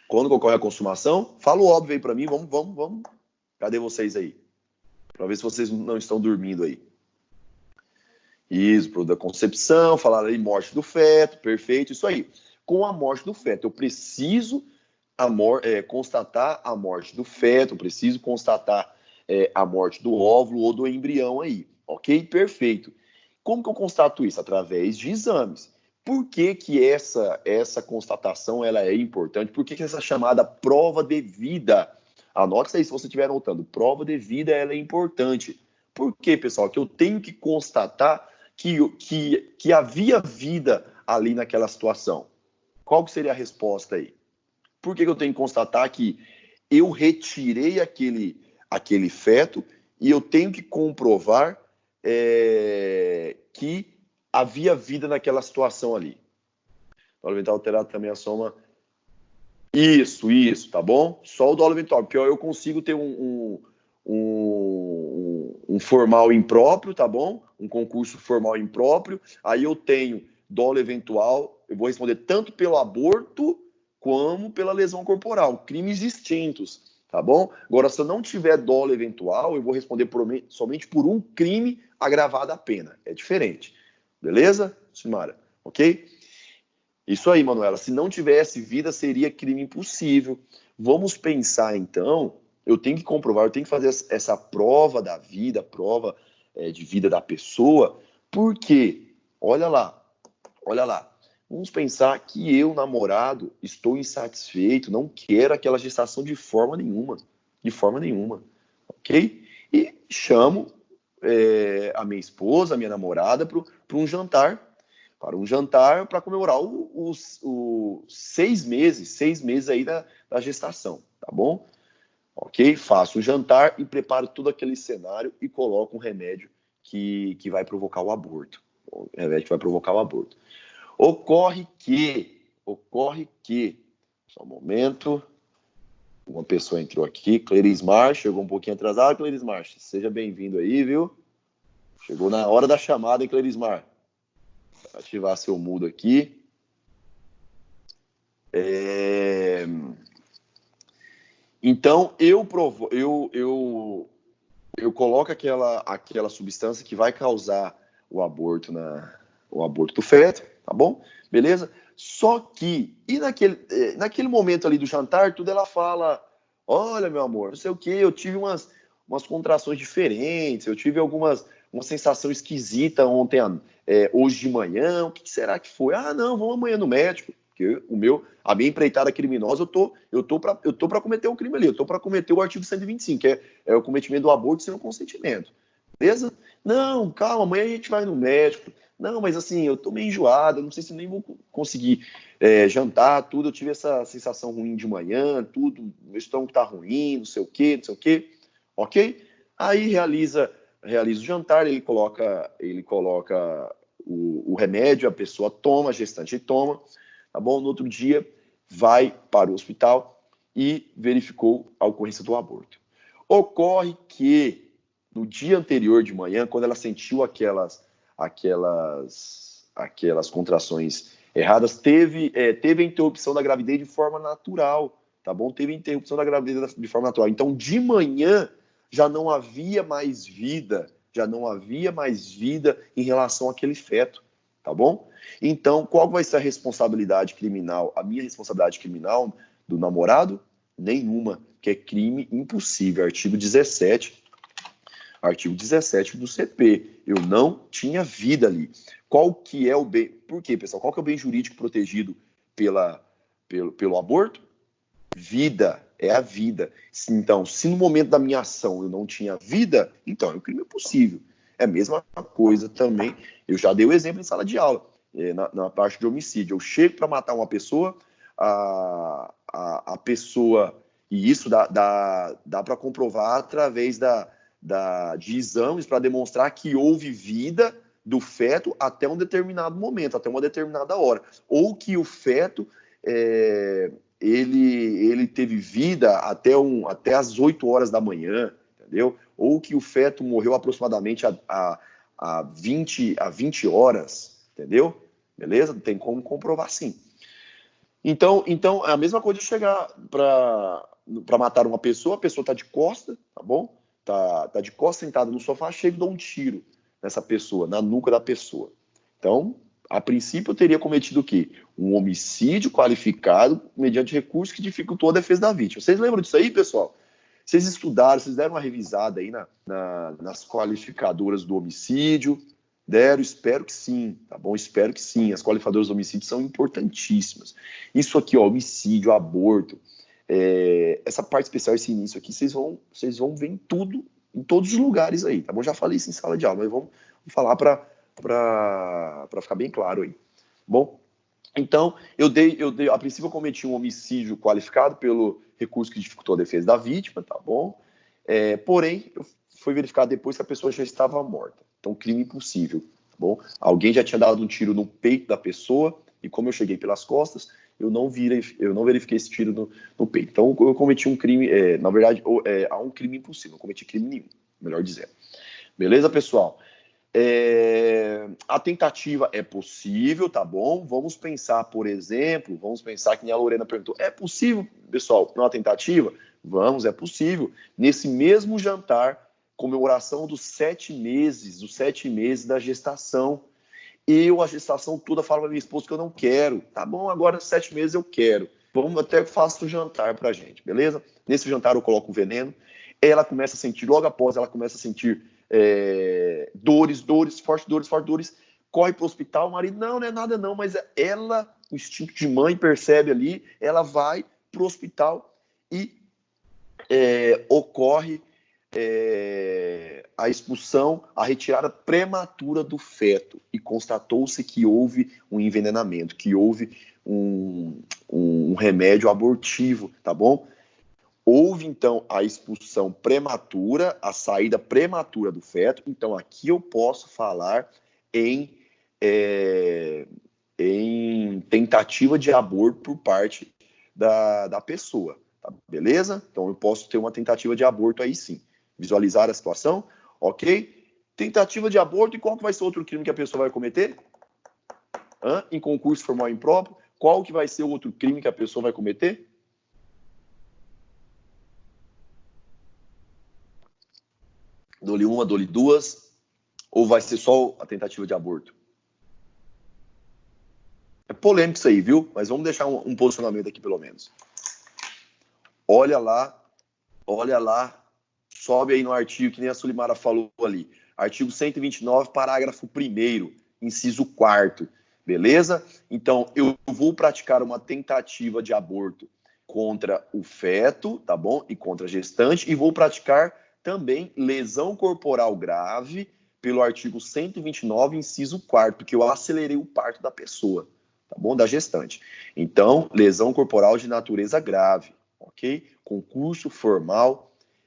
Quando que ocorre a consumação? Fala o óbvio aí para mim, vamos. Cadê vocês aí? Para ver se vocês não estão dormindo aí. Isso, da concepção, falar aí morte do feto, perfeito, isso aí. Com a morte do feto, eu preciso constatar a morte do feto, eu preciso constatar a morte do óvulo ou do embrião aí, ok? Perfeito. Como que eu constato isso? Através de exames. Por que que essa constatação ela é importante? Por que que essa chamada prova devida? Anote isso aí se você estiver anotando. Prova devida ela é importante. Por quê, pessoal? Que eu tenho que constatar que havia vida ali naquela situação. Qual que seria a resposta aí? Por que eu tenho que constatar que eu retirei aquele feto e eu tenho que comprovar que havia vida naquela situação ali? Dolo eventual alterado também a soma. Isso, tá bom? Só o dolo eventual, porque eu consigo ter um formal impróprio, tá bom? Um concurso formal impróprio. Aí eu tenho dolo eventual, eu vou responder tanto pelo aborto como pela lesão corporal, crimes distintos, tá bom? Agora, se eu não tiver dolo eventual, eu vou responder somente por um crime agravado a pena. É diferente. Beleza, Simara? Ok? Isso aí, Manuela. Se não tivesse vida, seria crime impossível. Vamos pensar, então, eu tenho que comprovar, eu tenho que fazer essa prova da vida, prova de vida da pessoa, porque, olha lá, vamos pensar que eu, namorado, estou insatisfeito, não quero aquela gestação de forma nenhuma, ok? E chamo a minha esposa, a minha namorada, para um jantar, para comemorar os 6 meses aí da gestação, tá bom? Ok? Faço o jantar e preparo todo aquele cenário e coloco um remédio que vai provocar o aborto. O remédio que vai provocar o aborto. Ocorre que, só um momento, uma pessoa entrou aqui, Clerismar, chegou um pouquinho atrasado, Clerismar, seja bem-vindo aí, viu? Chegou na hora da chamada, hein, Clerismar? Vou ativar seu mudo aqui. Então, eu coloco aquela substância que vai causar o aborto do feto, tá bom? Beleza? Só que, naquele momento ali do jantar, tudo ela fala, olha, meu amor, não sei o que, eu tive umas contrações diferentes, eu tive uma sensação esquisita ontem, hoje de manhã, o que será que foi? Ah, não, vamos amanhã no médico, porque a minha empreitada criminosa, eu tô para cometer um crime ali, eu tô para cometer o artigo 125, que é o cometimento do aborto sem o consentimento. Beleza? Não, calma, amanhã a gente vai no médico. Não, mas assim, eu tô meio enjoado, eu não sei se nem vou conseguir jantar, tudo. Eu tive essa sensação ruim de manhã, tudo, meu estômago tá ruim, não sei o quê, ok? Aí realiza o jantar, ele coloca o remédio, a pessoa toma, a gestante toma, tá bom? No outro dia, vai para o hospital e verificou a ocorrência do aborto. Ocorre que no dia anterior de manhã, quando ela sentiu aquelas contrações erradas, teve a interrupção da gravidez de forma natural, tá bom? Teve a interrupção da gravidez de forma natural. Então, de manhã, já não havia mais vida em relação àquele feto, tá bom? Então, qual vai ser a responsabilidade criminal? A minha responsabilidade criminal do namorado? Nenhuma, que é crime impossível, artigo 17 do CP. Eu não tinha vida ali. Qual que é o bem? Por quê, pessoal? Qual que é o bem jurídico protegido pelo aborto? Vida, é a vida. Então, se no momento da minha ação eu não tinha vida, então é um crime possível. É a mesma coisa também. Eu já dei o exemplo em sala de aula, na parte de homicídio. Eu chego para matar uma pessoa, a pessoa, e isso dá para comprovar através de exames para demonstrar que houve vida do feto até um determinado momento, até uma determinada hora, ou que o feto ele teve vida até as 8 horas da manhã, entendeu? Ou que o feto morreu aproximadamente a 20 horas, entendeu? Beleza? Tem como comprovar sim. Então é a mesma coisa de chegar para matar uma pessoa, a pessoa está de costa, tá bom? Tá de costa sentada no sofá, chega e dá um tiro nessa pessoa, na nuca da pessoa. Então, a princípio, eu teria cometido o quê? Um homicídio qualificado mediante recurso que dificultou a defesa da vítima. Vocês lembram disso aí, pessoal? Vocês estudaram, vocês deram uma revisada aí nas qualificadoras do homicídio? Deram? Espero que sim, tá bom? Espero que sim. As qualificadoras do homicídio são importantíssimas. Isso aqui, ó, homicídio, aborto, essa parte especial, esse início aqui, vocês vão ver em tudo, em todos os lugares aí, tá bom? Já falei isso em sala de aula, mas vamos falar para ficar bem claro aí. Bom, então, a princípio eu cometi um homicídio qualificado pelo recurso que dificultou a defesa da vítima, tá bom? Porém, foi verificado depois que a pessoa já estava morta. Então, crime impossível, tá bom? Alguém já tinha dado um tiro no peito da pessoa, e como eu cheguei pelas costas, eu não verifiquei esse tiro no peito. Então, eu cometi um crime, na verdade, há um crime impossível, não cometi crime nenhum, melhor dizendo. Beleza, pessoal? A tentativa é possível, tá bom? Vamos pensar, por exemplo, que nem a Lorena perguntou, é possível, pessoal, uma tentativa? Vamos, é possível. Nesse mesmo jantar, comemoração dos 7 meses da gestação, a gestação toda fala para minha esposa que eu não quero. Tá bom, agora 7 meses eu quero. Vamos até faço um jantar pra gente, beleza? Nesse jantar eu coloco o veneno. Ela começa a sentir, logo após ela começa a sentir dores, fortes dores. Corre pro hospital, o marido, não é nada não, mas ela, o instinto de mãe percebe ali, ela vai pro hospital e ocorre a expulsão, a retirada prematura do feto e constatou-se que houve um envenenamento, que houve um remédio abortivo, tá bom? Houve, então, a expulsão prematura, a saída prematura do feto. Então, aqui eu posso falar em tentativa de aborto por parte da pessoa, tá? Beleza? Então, eu posso ter uma tentativa de aborto aí sim. Visualizar a situação, ok? Tentativa de aborto, e qual que vai ser outro crime que a pessoa vai cometer? Em concurso formal impróprio, qual que vai ser o outro crime que a pessoa vai cometer? Dou-lhe uma, dou-lhe duas, ou vai ser só a tentativa de aborto? É polêmico isso aí, viu? Mas vamos deixar um posicionamento aqui, pelo menos. Olha lá, sobe aí no artigo, que nem a Sulimara falou ali. Artigo 129, parágrafo 1º, inciso 4º, beleza? Então, eu vou praticar uma tentativa de aborto contra o feto, tá bom? E contra a gestante, e vou praticar também lesão corporal grave pelo artigo 129, inciso 4º, porque eu acelerei o parto da pessoa, tá bom? Da gestante. Então, lesão corporal de natureza grave, ok? Concurso formal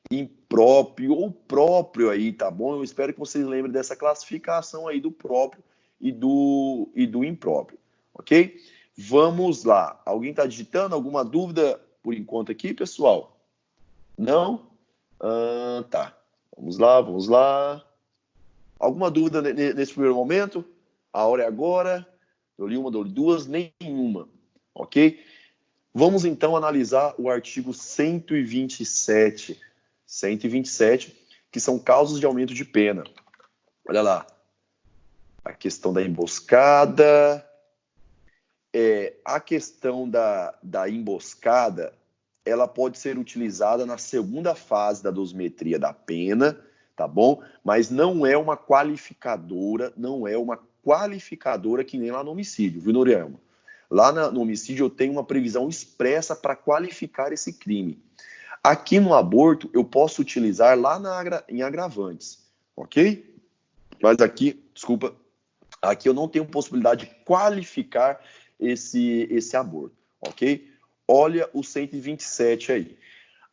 impróprio ou próprio aí, tá bom? Eu espero que vocês lembrem dessa classificação aí do próprio e do impróprio, ok? Vamos lá. Alguém está digitando? Alguma dúvida por enquanto aqui, pessoal? Não? Tá. Vamos lá. Alguma dúvida nesse primeiro momento? A hora é agora. Dou-lhe uma, dou-lhe duas, nenhuma, ok? Vamos então analisar o artigo 127, que são causas de aumento de pena. Olha lá, a questão da emboscada. A questão da emboscada, ela pode ser utilizada na segunda fase da dosimetria da pena, tá bom? Mas não é uma qualificadora, que nem lá no homicídio, viu, Norielma? Lá no homicídio eu tenho uma previsão expressa para qualificar esse crime. Aqui no aborto eu posso utilizar lá em agravantes, ok? Mas aqui, desculpa, aqui eu não tenho possibilidade de qualificar esse aborto, ok? Olha o 127 aí.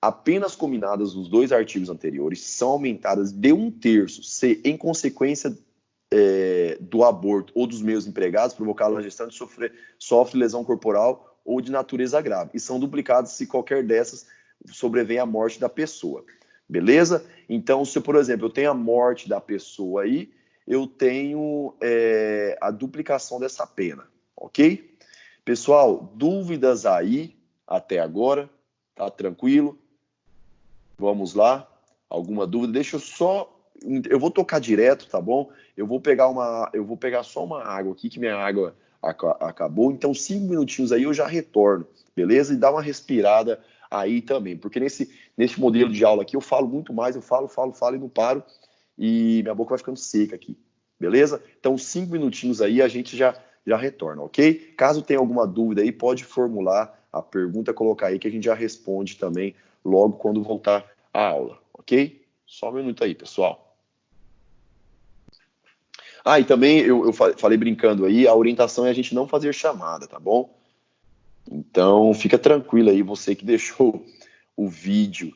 apenas combinadas nos dois artigos anteriores são aumentadas de 1/3 se, em consequência do aborto ou dos meios empregados, provocado na gestante, sofre lesão corporal ou de natureza grave. E são duplicadas se qualquer dessas sobrevém a morte da pessoa. Beleza? Então, se, por exemplo, eu tenho a morte da pessoa aí, eu tenho a duplicação dessa pena. Ok? Pessoal, dúvidas aí até agora? Tá tranquilo? Vamos lá? Alguma dúvida? Deixa eu só... Eu vou tocar direto, tá bom? Eu vou pegar só uma água aqui, que minha água acabou. Então, 5 minutinhos aí eu já retorno, beleza? E dá uma respirada aí também. Porque nesse modelo de aula aqui eu falo muito mais, eu falo e não paro. E minha boca vai ficando seca aqui, beleza? Então, 5 minutinhos aí a gente já retorna, ok? Caso tenha alguma dúvida aí, pode formular a pergunta, colocar aí que a gente já responde também logo quando voltar a aula, ok? Só um minuto aí, pessoal. Ah, e também eu falei brincando aí, a orientação é a gente não fazer chamada, tá bom? Então, fica tranquilo aí, você que deixou o vídeo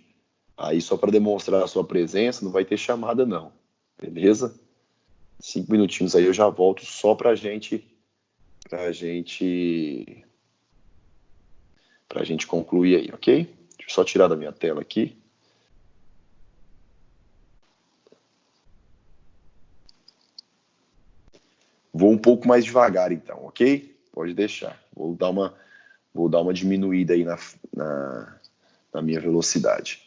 aí só para demonstrar a sua presença, não vai ter chamada não, beleza? 5 minutinhos aí eu já volto só pra gente concluir aí, ok? Deixa eu só tirar da minha tela aqui. Vou um pouco mais devagar então, ok? Pode deixar. Vou dar uma diminuída aí na minha velocidade.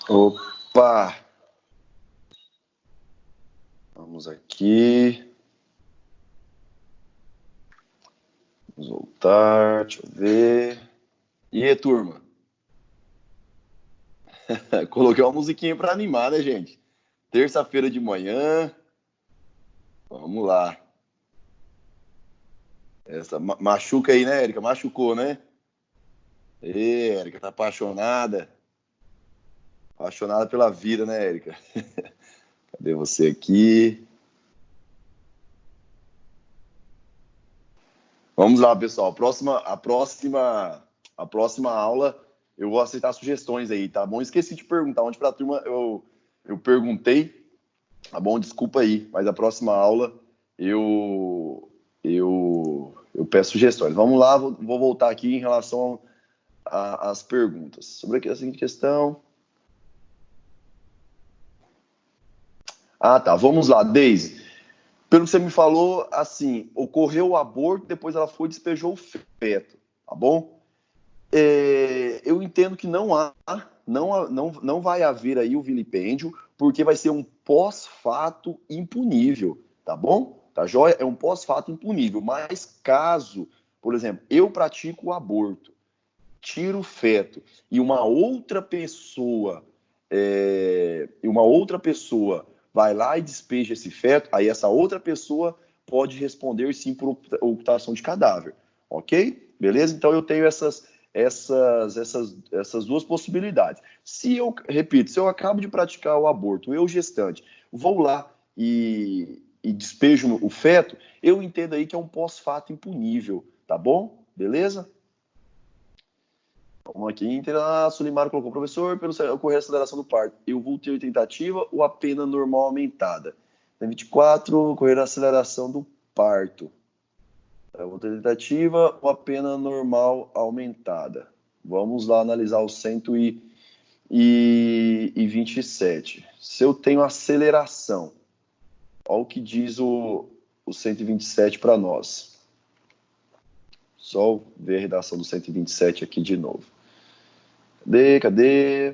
Opa! Vamos aqui. Vamos voltar, deixa eu ver. E aí, turma? Coloquei uma musiquinha para animar, né, gente? Terça-feira de manhã. Vamos lá. Essa machuca aí, né, Érica? Machucou, né? Ê, Érica, tá apaixonada. Apaixonada pela vida, né, Érica? Cadê você aqui? Vamos lá, pessoal. A próxima aula eu vou aceitar sugestões aí, tá bom? Esqueci de perguntar onde para a turma eu perguntei, tá bom? Desculpa aí, mas a próxima aula eu peço sugestões. Vamos lá, vou voltar aqui em relação às perguntas. Sobre a seguinte questão. Ah, tá. Vamos lá, Deise. Pelo que você me falou, assim, ocorreu o aborto, depois ela foi e despejou o feto, tá bom? Eu entendo que não vai haver aí o vilipêndio, porque vai ser um pós-fato impunível, tá bom? Tá joia? É um pós-fato impunível. Mas caso, por exemplo, eu pratico o aborto, tiro o feto e uma outra pessoa vai lá e despeja esse feto, aí essa outra pessoa pode responder sim por ocultação de cadáver, ok? Beleza? Então eu tenho essas duas possibilidades. Se eu acabo de praticar o aborto, eu gestante, vou lá e despejo o feto, eu entendo aí que é um pós-fato impunível, tá bom? Beleza? Vamos aqui, Sulimar colocou, professor, pelo ocorrer a aceleração do parto, eu vou ter tentativa ou a pena normal aumentada? Na 24, ocorrer a aceleração do parto. Eu vou ter tentativa ou a pena normal aumentada? Vamos lá analisar o 127. Se eu tenho aceleração, olha o que diz o 127 para nós. Só ver a redação do 127 aqui de novo. Cadê?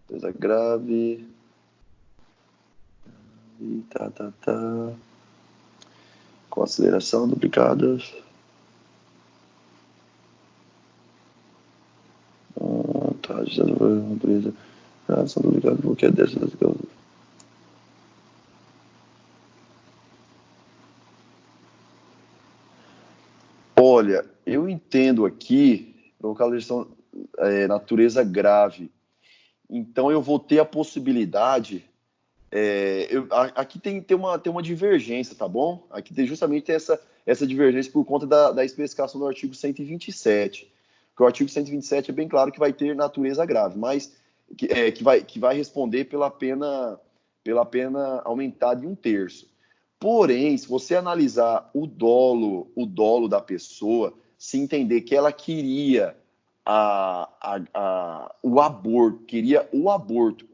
Coisa grave. Com aceleração duplicada. Tá, já não foi uma empresa. Aceleração duplicada, porque é dessas causas. Olha, eu entendo aqui localização natureza grave. Então eu vou ter a possibilidade. Aqui tem uma divergência, tá bom? Aqui tem justamente essa divergência por conta da especificação do artigo 127. Porque o artigo 127 é bem claro que vai ter natureza grave, mas que vai responder pela pena aumentada de 1/3. Porém, se você analisar o dolo da pessoa, se entender que ela queria o aborto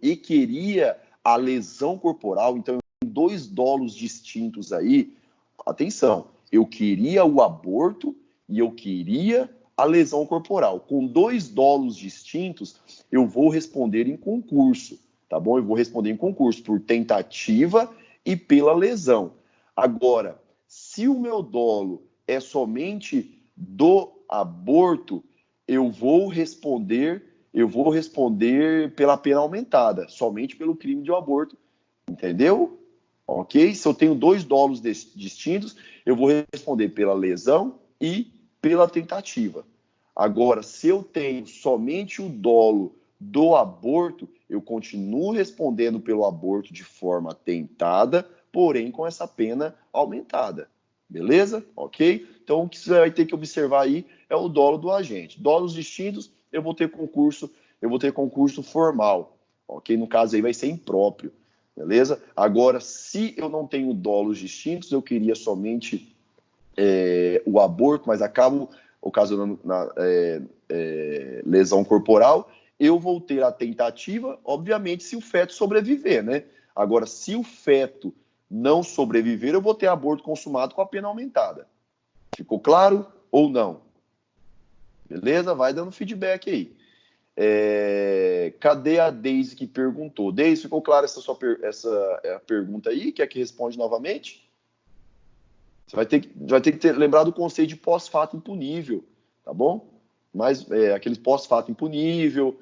e queria a lesão corporal, então em dois dolos distintos aí, atenção, eu queria o aborto e eu queria a lesão corporal. Com dois dolos distintos, eu vou responder em concurso, tá bom? Eu vou responder em concurso por tentativa e pela lesão. Agora, se o meu dolo é somente do aborto, eu vou responder pela pena aumentada, somente pelo crime de aborto, entendeu? Ok? Se eu tenho dois dolos distintos, eu vou responder pela lesão e pela tentativa. Agora, se eu tenho somente o dolo do aborto, eu continuo respondendo pelo aborto de forma tentada, porém com essa pena aumentada. Beleza? Ok? Então, o que você vai ter que observar aí é o dolo do agente. Dolos distintos, eu vou ter concurso formal. Ok? No caso aí vai ser impróprio. Beleza? Agora, se eu não tenho dolos distintos, eu queria somente o aborto, mas acabo ocasionando lesão corporal, eu vou ter a tentativa, obviamente, se o feto sobreviver, né? Agora, se o feto não sobreviver, eu vou ter aborto consumado com a pena aumentada. Ficou claro ou não? Beleza? Vai dando feedback aí. Cadê a Deise que perguntou? Deise, ficou clara essa pergunta aí? Quer que responde novamente? Você vai ter que lembrar do conceito de pós-fato impunível, tá bom? Mas aquele pós-fato impunível.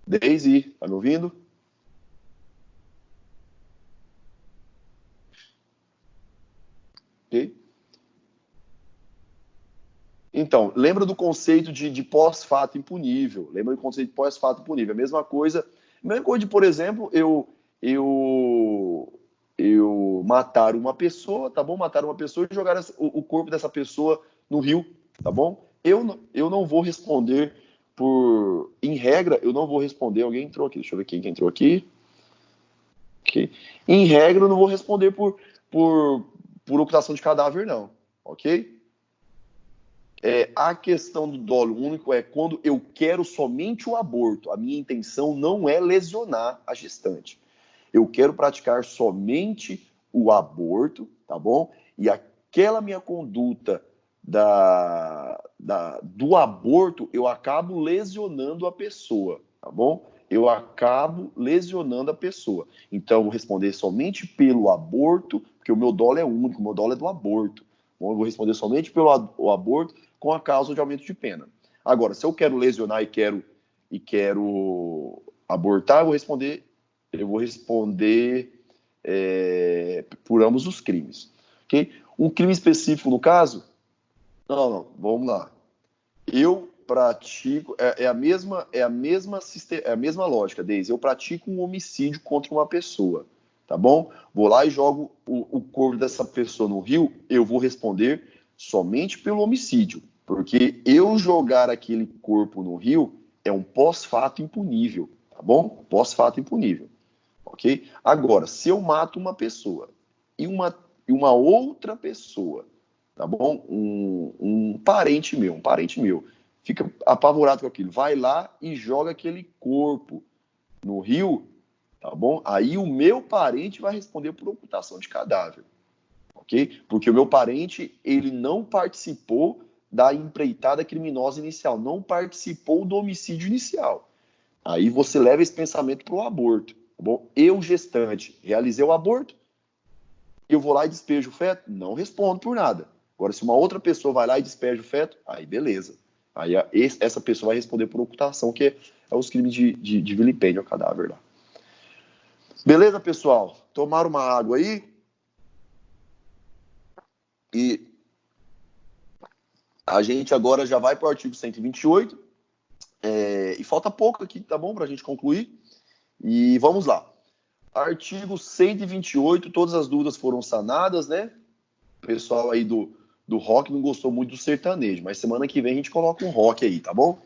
Deise, tá me ouvindo? Ok? Então, lembra do conceito de pós-fato impunível. Lembra do conceito de pós-fato impunível. A mesma coisa de, por exemplo, eu matar uma pessoa, tá bom? Matar uma pessoa e jogar o corpo dessa pessoa no rio, tá bom? Eu não vou responder em regra, eu não vou responder. Alguém entrou aqui, deixa eu ver quem entrou aqui. Okay. Em regra, eu não vou responder por ocultação de cadáver, não, ok? A questão do dolo único é quando eu quero somente o aborto. A minha intenção não é lesionar a gestante. Eu quero praticar somente o aborto, tá bom? E aquela minha conduta do aborto, eu acabo lesionando a pessoa, tá bom? Eu acabo lesionando a pessoa. Então, eu vou responder somente pelo aborto, porque o meu dolo é único, o meu dolo é do aborto. Bom, eu vou responder somente pelo aborto com a causa de aumento de pena. Agora, se eu quero lesionar e quero abortar, eu vou responder por ambos os crimes. Okay? Um crime específico no caso? Não, vamos lá. Eu pratico, é a mesma lógica, Deise. Eu pratico um homicídio contra uma pessoa, tá bom? Vou lá e jogo o corpo dessa pessoa no rio, eu vou responder somente pelo homicídio, porque eu jogar aquele corpo no rio é um pós-fato impunível, tá bom? Pós-fato impunível, ok? Agora, se eu mato uma pessoa e uma outra pessoa, tá bom? Um parente meu, fica apavorado com aquilo, vai lá e joga aquele corpo no rio, tá bom? Aí o meu parente vai responder por ocultação de cadáver, ok? Porque o meu parente, ele não participou da empreitada criminosa inicial, não participou do homicídio inicial. Aí você leva esse pensamento para o aborto, tá bom? Eu, gestante, realizei o aborto, eu vou lá e despejo o feto? Não respondo por nada. Agora, se uma outra pessoa vai lá e despeja o feto, aí beleza. Aí essa pessoa vai responder por ocultação, que é os crimes de vilipêndio ao cadáver lá. Beleza, pessoal? Tomaram uma água aí? E a gente agora já vai para o artigo 128. E falta pouco aqui, tá bom? Para a gente concluir. E vamos lá. Artigo 128, todas as dúvidas foram sanadas, né? O pessoal aí do rock não gostou muito do sertanejo, mas semana que vem a gente coloca um rock aí, tá bom?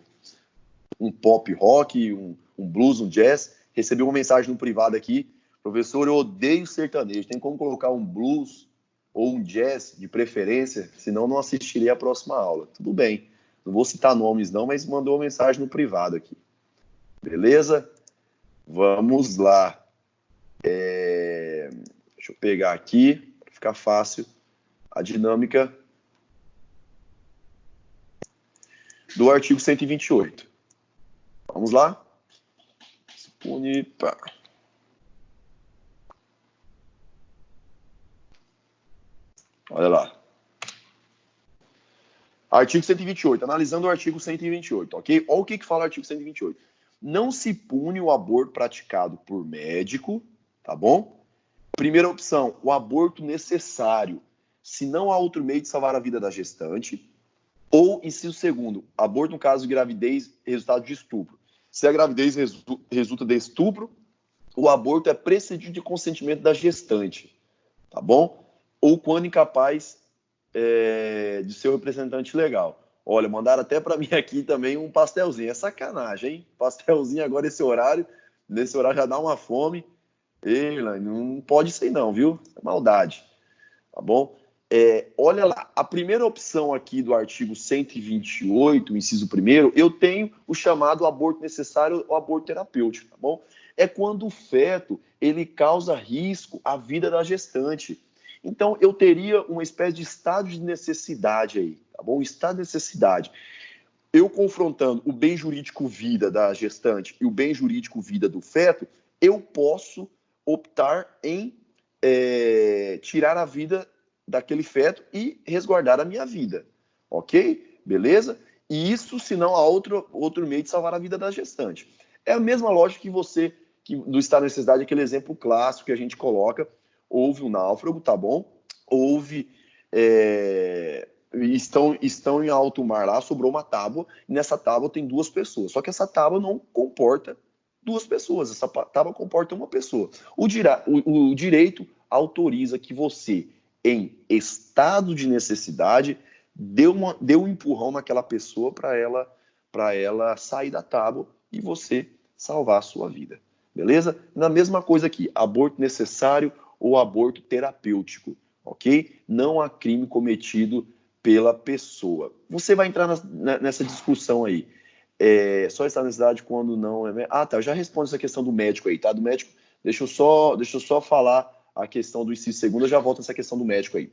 Um pop rock, um blues, um jazz. Recebi uma mensagem no privado aqui, professor, eu odeio sertanejo, tem como colocar um blues ou um jazz de preferência, senão não assistirei a próxima aula. Tudo bem, não vou citar nomes não, mas mandou uma mensagem no privado aqui. Beleza? Vamos lá. Deixa eu pegar aqui, para ficar fácil, a dinâmica do artigo 128. Vamos lá? Olha lá. Artigo 128. Analisando o artigo 128, ok? Olha o que fala o artigo 128. Não se pune o aborto praticado por médico, tá bom? Primeira opção, o aborto necessário, se não há outro meio de salvar a vida da gestante. Ou, inciso segundo, aborto no caso de gravidez, resultado de estupro. Se a gravidez resulta de estupro, o aborto é precedido de consentimento da gestante, tá bom? Ou quando incapaz de seu representante legal. Olha, mandaram até para mim aqui também um pastelzinho. É sacanagem, hein? Pastelzinho agora nesse horário já dá uma fome. Ei, não pode ser não, viu? É maldade, tá bom? Olha lá, a primeira opção aqui do artigo 128, inciso 1º, eu tenho o chamado aborto necessário ou aborto terapêutico, tá bom? É quando o feto, ele causa risco à vida da gestante. Então, eu teria uma espécie de estado de necessidade aí, tá bom? Estado de necessidade. eu confrontando o bem jurídico vida da gestante e o bem jurídico vida do feto, eu posso optar em tirar a vida daquele feto e resguardar a minha vida, ok? Beleza? E isso, se não há outro meio de salvar a vida da gestante. É a mesma lógica do estado de necessidade, aquele exemplo clássico que a gente coloca, houve um náufrago, tá bom? Houve... Estão em alto mar lá, sobrou uma tábua, e nessa tábua tem 2 pessoas. Só que essa tábua não comporta 2 pessoas, essa tábua comporta uma pessoa. O direito autoriza que você, em estado de necessidade, dê um empurrão naquela pessoa para ela sair da tábua e você salvar a sua vida. Beleza? Na mesma coisa aqui, aborto necessário ou aborto terapêutico, ok? Não há crime cometido pela pessoa. Você vai entrar nessa discussão aí. Só está na necessidade quando não é... Ah, tá, eu já respondo essa questão do médico aí, tá? Do médico, deixa eu só falar a questão do inciso segundo, eu já volto nessa questão do médico aí.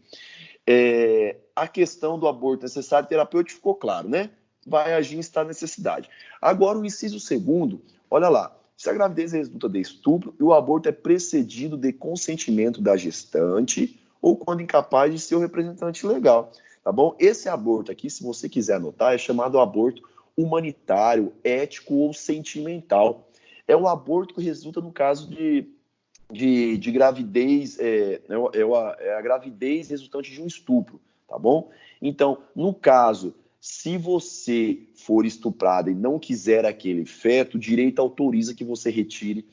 A questão do aborto necessário terapêutico ficou claro, né? Vai agir em estado de necessidade. Agora, o inciso segundo, olha lá, se a gravidez resulta de estupro e o aborto é precedido de consentimento da gestante ou quando incapaz de seu representante legal, tá bom? Esse aborto aqui, se você quiser anotar, é chamado aborto humanitário, ético ou sentimental. É o aborto que resulta no caso de gravidez, é a gravidez resultante de um estupro, tá bom? Então, no caso, se você for estuprada e não quiser aquele feto, o direito autoriza que você retire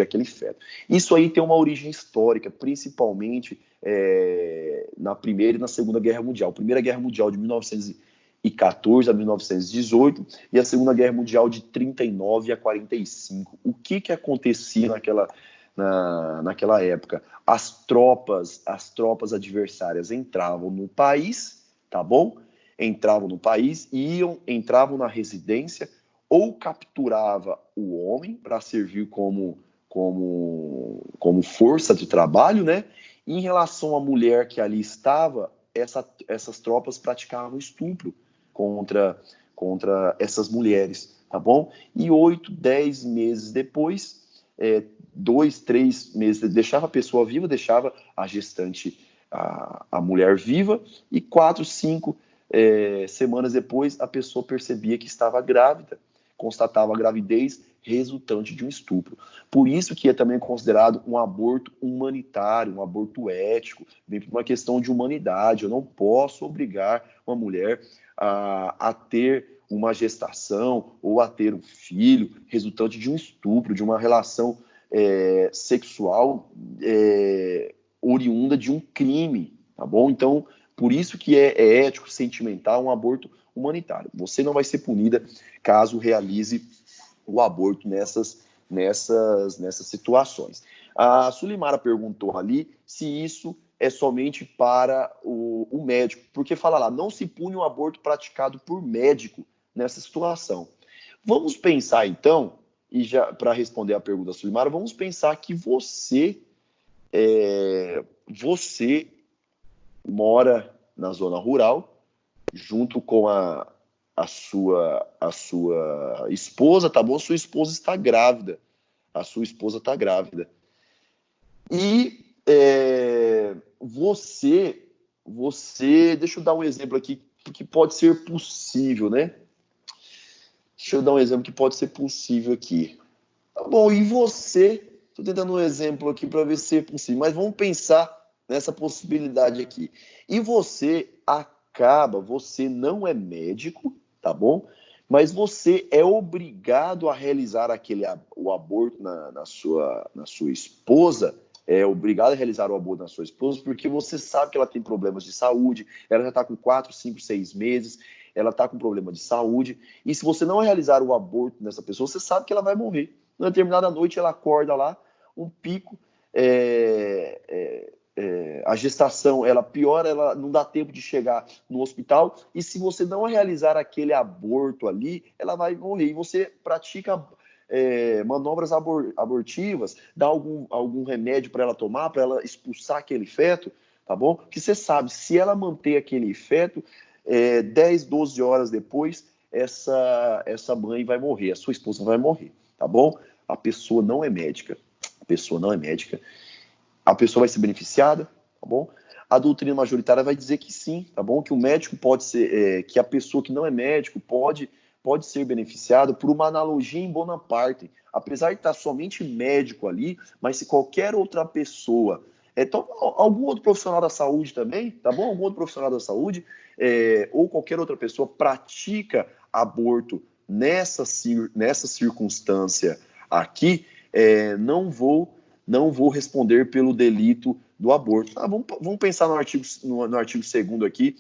aquele feto. Isso aí tem uma origem histórica, principalmente na Primeira e na Segunda Guerra Mundial. Primeira Guerra Mundial de 1914 a 1918 e a Segunda Guerra Mundial de 39 a 45. O que acontecia naquela época? As tropas adversárias entravam no país, tá bom? Entravam no país, entravam na residência, ou capturava o homem para servir como força de trabalho, né? E em relação à mulher que ali estava, essas tropas praticavam estupro contra essas mulheres, tá bom? E 8, 10 meses depois, 2, 3 meses, deixava a pessoa viva, deixava a gestante, a mulher viva, e 4, 5 semanas depois, a pessoa percebia que estava grávida, constatava a gravidez resultante de um estupro. Por isso que é também considerado um aborto humanitário, um aborto ético, vem por uma questão de humanidade. Eu não posso obrigar uma mulher a ter uma gestação ou a ter um filho resultante de um estupro, de uma relação sexual oriunda de um crime, tá bom? Então, por isso que é ético, sentimental, um aborto humanitário. Você não vai ser punida caso realize o aborto nessas situações. A Sulimara perguntou ali se isso é somente para o médico, porque fala lá, não se pune o aborto praticado por médico nessa situação. Vamos pensar então, e já para responder a pergunta da Sulimara, vamos pensar que você mora na zona rural, junto com a sua esposa, tá bom? Sua esposa está grávida. A sua esposa está grávida. E você, deixa eu dar um exemplo aqui que pode ser possível, né? Deixa eu dar um exemplo que pode ser possível aqui. Tá bom, e você? Estou tentando um exemplo aqui para ver se é possível, mas vamos pensar nessa possibilidade aqui. E você não é médico, tá bom? Mas você é obrigado a realizar o aborto na sua esposa, é obrigado a realizar o aborto na sua esposa, porque você sabe que ela tem problemas de saúde, ela já está com 4, 5, 6 meses, ela está com problema de saúde, e se você não realizar o aborto nessa pessoa, você sabe que ela vai morrer. Na determinada noite, ela acorda lá, um pico, a gestação ela piora, ela não dá tempo de chegar no hospital, e se você não realizar aquele aborto ali, ela vai morrer. E você pratica manobras abortivas, dá algum remédio para ela tomar, para ela expulsar aquele feto, tá bom? Porque você sabe, se ela manter aquele feto, 10, 12 horas depois, essa mãe vai morrer, a sua esposa vai morrer, tá bom? A pessoa não é médica, a pessoa não é médica, a pessoa vai ser beneficiada, tá bom? A doutrina majoritária vai dizer que sim, tá bom? Que o médico pode ser, que a pessoa que não é médico pode ser beneficiada por uma analogia em Bonaparte. Apesar de estar somente médico ali, mas se qualquer outra pessoa, então, algum outro profissional da saúde também, tá bom? Algum outro profissional da saúde, ou qualquer outra pessoa pratica aborto nessa circunstância aqui, não vou responder pelo delito do aborto. Vamos pensar no artigo 2º aqui.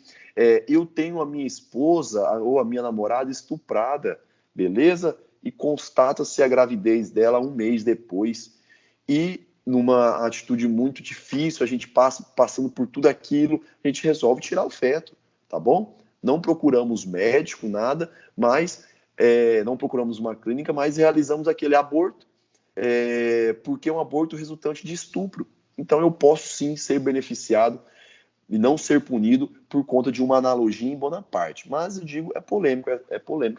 Eu tenho a minha esposa ou a minha namorada estuprada, beleza? E constata-se a gravidez dela um mês depois. E numa atitude muito difícil, a gente passando por tudo aquilo, a gente resolve tirar o feto, tá bom? Não procuramos médico, nada, mas não procuramos uma clínica, mas realizamos aquele aborto, porque é um aborto resultante de estupro. Então eu posso sim ser beneficiado e não ser punido por conta de uma analogia em Bonaparte. Mas eu digo, é polêmico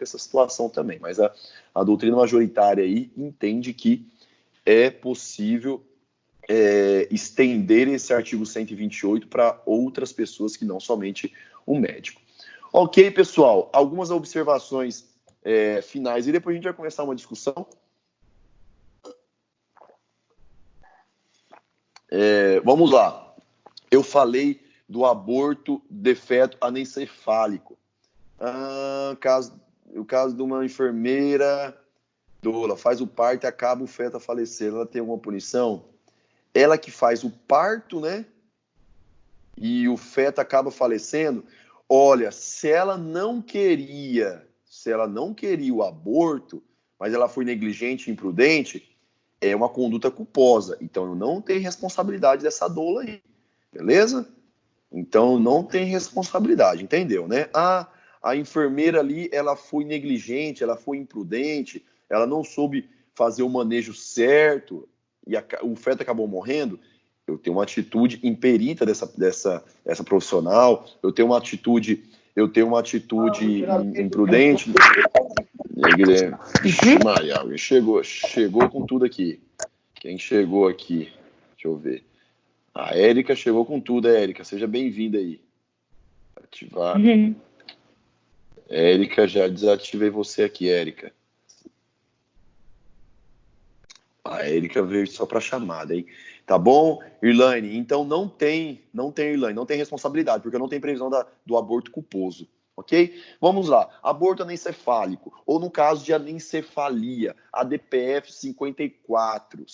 essa situação também. Mas a doutrina majoritária aí entende que é possível estender esse artigo 128 para outras pessoas que não somente o médico. Ok, pessoal, algumas observações finais e depois a gente vai começar uma discussão. Vamos lá. Eu falei do aborto de feto anencefálico. O caso de uma enfermeira doula faz o parto e acaba o feto a falecer. Ela tem alguma punição? Ela que faz o parto, né? E o feto acaba falecendo. Olha, se ela não queria o aborto, mas ela foi negligente e imprudente, é uma conduta culposa. Então, não tem responsabilidade dessa doula aí, beleza? Então, não tem responsabilidade, entendeu, né? A enfermeira ali, ela foi negligente, ela foi imprudente, ela não soube fazer o manejo certo e o feto acabou morrendo. Eu tenho uma atitude imperita dessa profissional, eu tenho uma atitude imprudente. E aí, Guilherme, Maria, alguém chegou com tudo aqui. Quem chegou aqui? Deixa eu ver. A Érica chegou com tudo, Érica. Seja bem-vinda aí. Ativar. Érica, já desativei você aqui, Érica. A Érica veio só para chamada, hein? Tá bom, Irlane? Então não tem Irlane, não tem responsabilidade, porque não tem previsão do aborto culposo, ok? Vamos lá. Aborto anencefálico, ou no caso de anencefalia, ADPF 54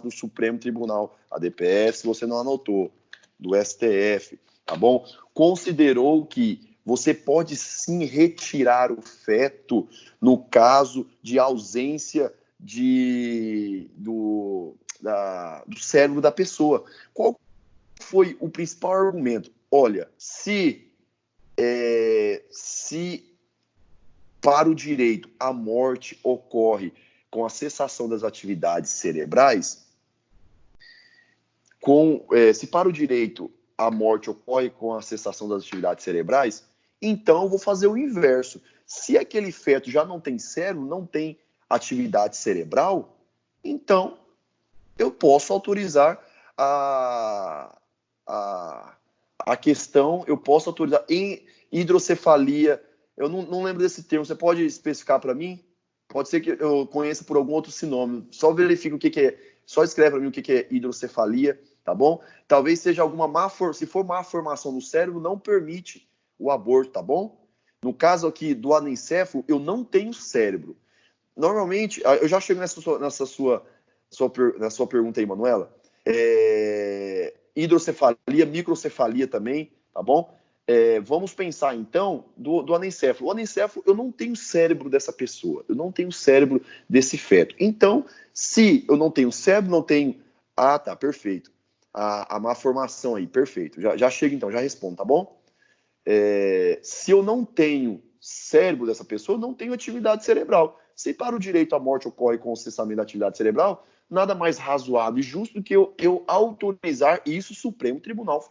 do Supremo Tribunal. ADPF, se você não anotou, do STF, tá bom? Considerou que você pode sim retirar o feto no caso de ausência do cérebro da pessoa. Qual foi o principal argumento? Olha, se para o direito a morte ocorre com a cessação das atividades cerebrais, se para o direito a morte ocorre com a cessação das atividades cerebrais, então eu vou fazer o inverso. Se aquele feto já não tem cérebro, não tem atividade cerebral, então eu posso autorizar a questão, eu posso autorizar em hidrocefalia. Eu não lembro desse termo, você pode especificar para mim? Pode ser que eu conheça por algum outro sinônimo. Só verifica o que é, só escreve para mim o que é hidrocefalia, tá bom? Talvez seja se for má formação do cérebro, não permite o aborto, tá bom? No caso aqui do anencéfalo, eu não tenho cérebro. Normalmente, eu já chego nessa sua pergunta aí, Manuela. Hidrocefalia, microcefalia também, tá bom? Vamos pensar então do anencéfalo. O anencéfalo, eu não tenho cérebro dessa pessoa, eu não tenho cérebro desse feto. Então, se eu não tenho cérebro, não tenho. Ah, tá, perfeito. A má formação aí, perfeito. Já chego então, já respondo, tá bom? Se eu não tenho cérebro dessa pessoa, eu não tenho atividade cerebral. Se para o direito à morte ocorre com o cessamento da atividade cerebral, nada mais razoável e justo do que eu autorizar isso, Supremo Tribunal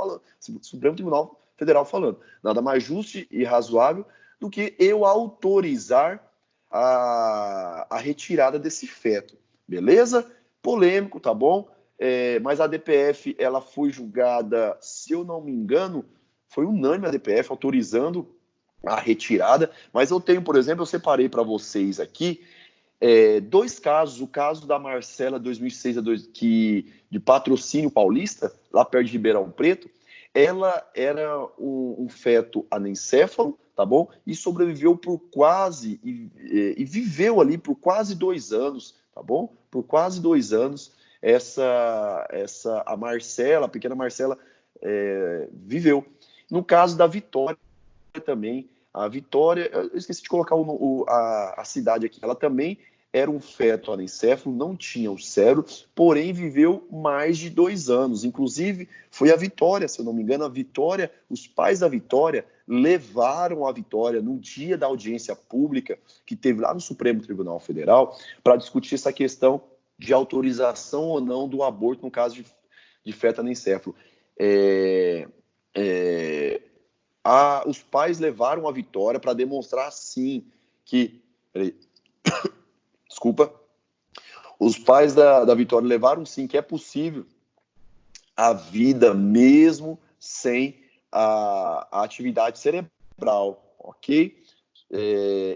Federal falando. Nada mais justo e razoável do que eu autorizar a retirada desse feto. Beleza? Polêmico, tá bom? Mas a DPF, ela foi julgada, se eu não me engano, foi unânime a DPF autorizando a retirada. Mas eu tenho, por exemplo, eu separei para vocês aqui dois casos. O caso da Marcela, 2006, de Patrocínio Paulista, lá perto de Ribeirão Preto. Ela era um feto anencéfalo, tá bom? E sobreviveu por quase, e viveu ali por quase 2 anos, tá bom? Por quase 2 anos, a Marcela, a pequena Marcela, viveu. No caso da Vitória também, a Vitória, eu esqueci de colocar a cidade aqui, ela também era um feto anencéfalo, não tinha o cérebro, porém viveu mais de 2 anos. Inclusive, foi a Vitória, se eu não me engano, os pais da Vitória levaram a Vitória no dia da audiência pública que teve lá no Supremo Tribunal Federal para discutir essa questão de autorização ou não do aborto no caso de feto anencéfalo. Os pais levaram a Vitória para demonstrar, sim, que... Desculpa. Os pais da Vitória levaram, sim, que é possível a vida mesmo sem a atividade cerebral, ok?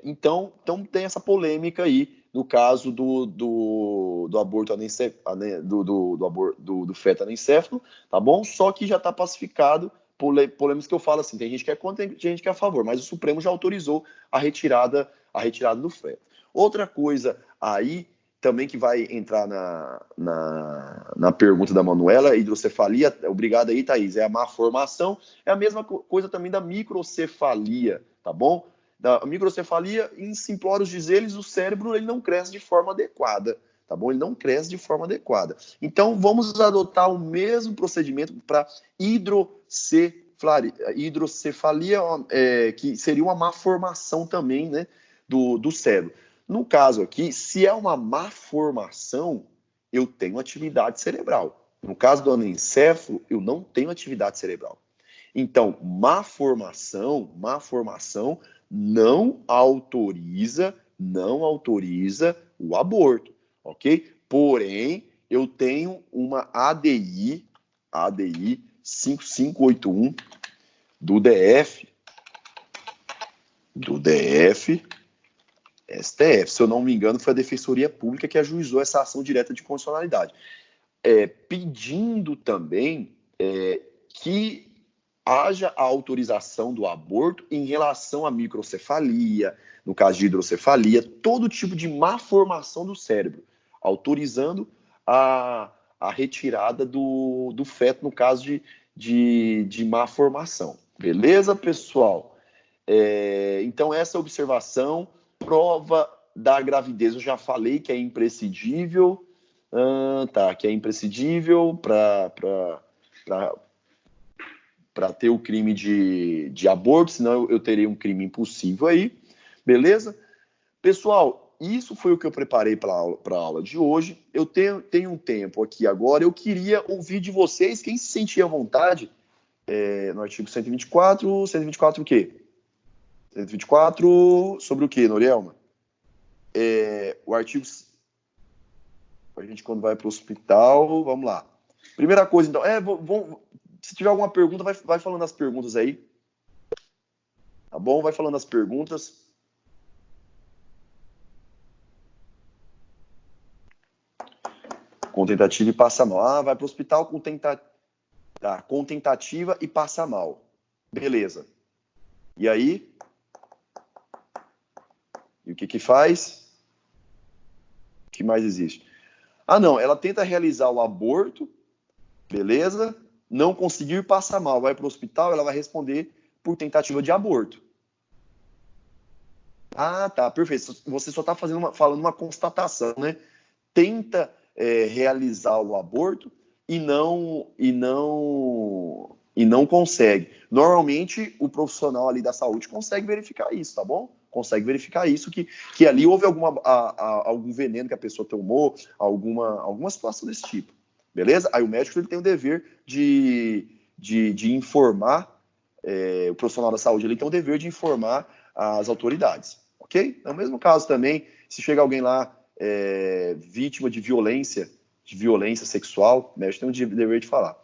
Então tem essa polêmica aí no caso do aborto do feto anencéfalo, tá bom? Só que já está pacificado, polêmicas que eu falo assim, tem gente que é contra, tem gente que é a favor, mas o Supremo já autorizou a retirada do feto. Outra coisa aí também que vai entrar na pergunta da Manuela, hidrocefalia, obrigado aí, Thaís, é a má formação, é a mesma coisa também da microcefalia, tá bom? Da microcefalia, em simplórios dizeres, o cérebro ele não cresce de forma adequada, tá bom? Ele não cresce de forma adequada. Então, vamos adotar o mesmo procedimento para hidrocefalia, que seria uma má formação também, né, do cérebro. No caso aqui, se é uma má formação, eu tenho atividade cerebral. No caso do anencéfalo, eu não tenho atividade cerebral. Então, má formação não autoriza o aborto, ok? Porém, eu tenho uma ADI 5581 do DF, STF, se eu não me engano, foi a Defensoria Pública que ajuizou essa ação direta de constitucionalidade, pedindo também que haja a autorização do aborto em relação à microcefalia, no caso de hidrocefalia, todo tipo de má formação do cérebro, autorizando a retirada do feto no caso de má formação. Beleza, pessoal? Então, essa observação, prova da gravidez, eu já falei que é imprescindível, que é imprescindível para ter o crime de aborto, senão eu teria um crime impossível aí, beleza? Pessoal, isso foi o que eu preparei para a aula de hoje. Eu tenho um tempo aqui agora, eu queria ouvir de vocês, quem se sentia à vontade, no artigo 124 o quê? 124 sobre o quê, Norielma? O artigo... A gente quando vai para o hospital, vamos lá. Primeira coisa, então, se tiver alguma pergunta, vai falando as perguntas aí. Tá bom? Vai falando as perguntas. Com tentativa e passa mal. Vai para o hospital com tentativa e passa mal. Beleza. E aí? E o que faz? O que mais existe? Não, ela tenta realizar o aborto, beleza? Não conseguir, passa mal. Vai para o hospital, ela vai responder por tentativa de aborto. Tá, perfeito. Você só está falando uma constatação, né? Tenta realizar o aborto e não consegue. Normalmente, o profissional ali da saúde consegue verificar isso, tá bom? Consegue verificar isso, que ali houve algum veneno que a pessoa tomou, alguma situação desse tipo. Beleza? Aí o médico ele tem o dever de informar, o profissional da saúde ele tem o dever de informar às autoridades, ok? No mesmo caso também, se chega alguém lá vítima de violência sexual, o médico tem o dever de falar.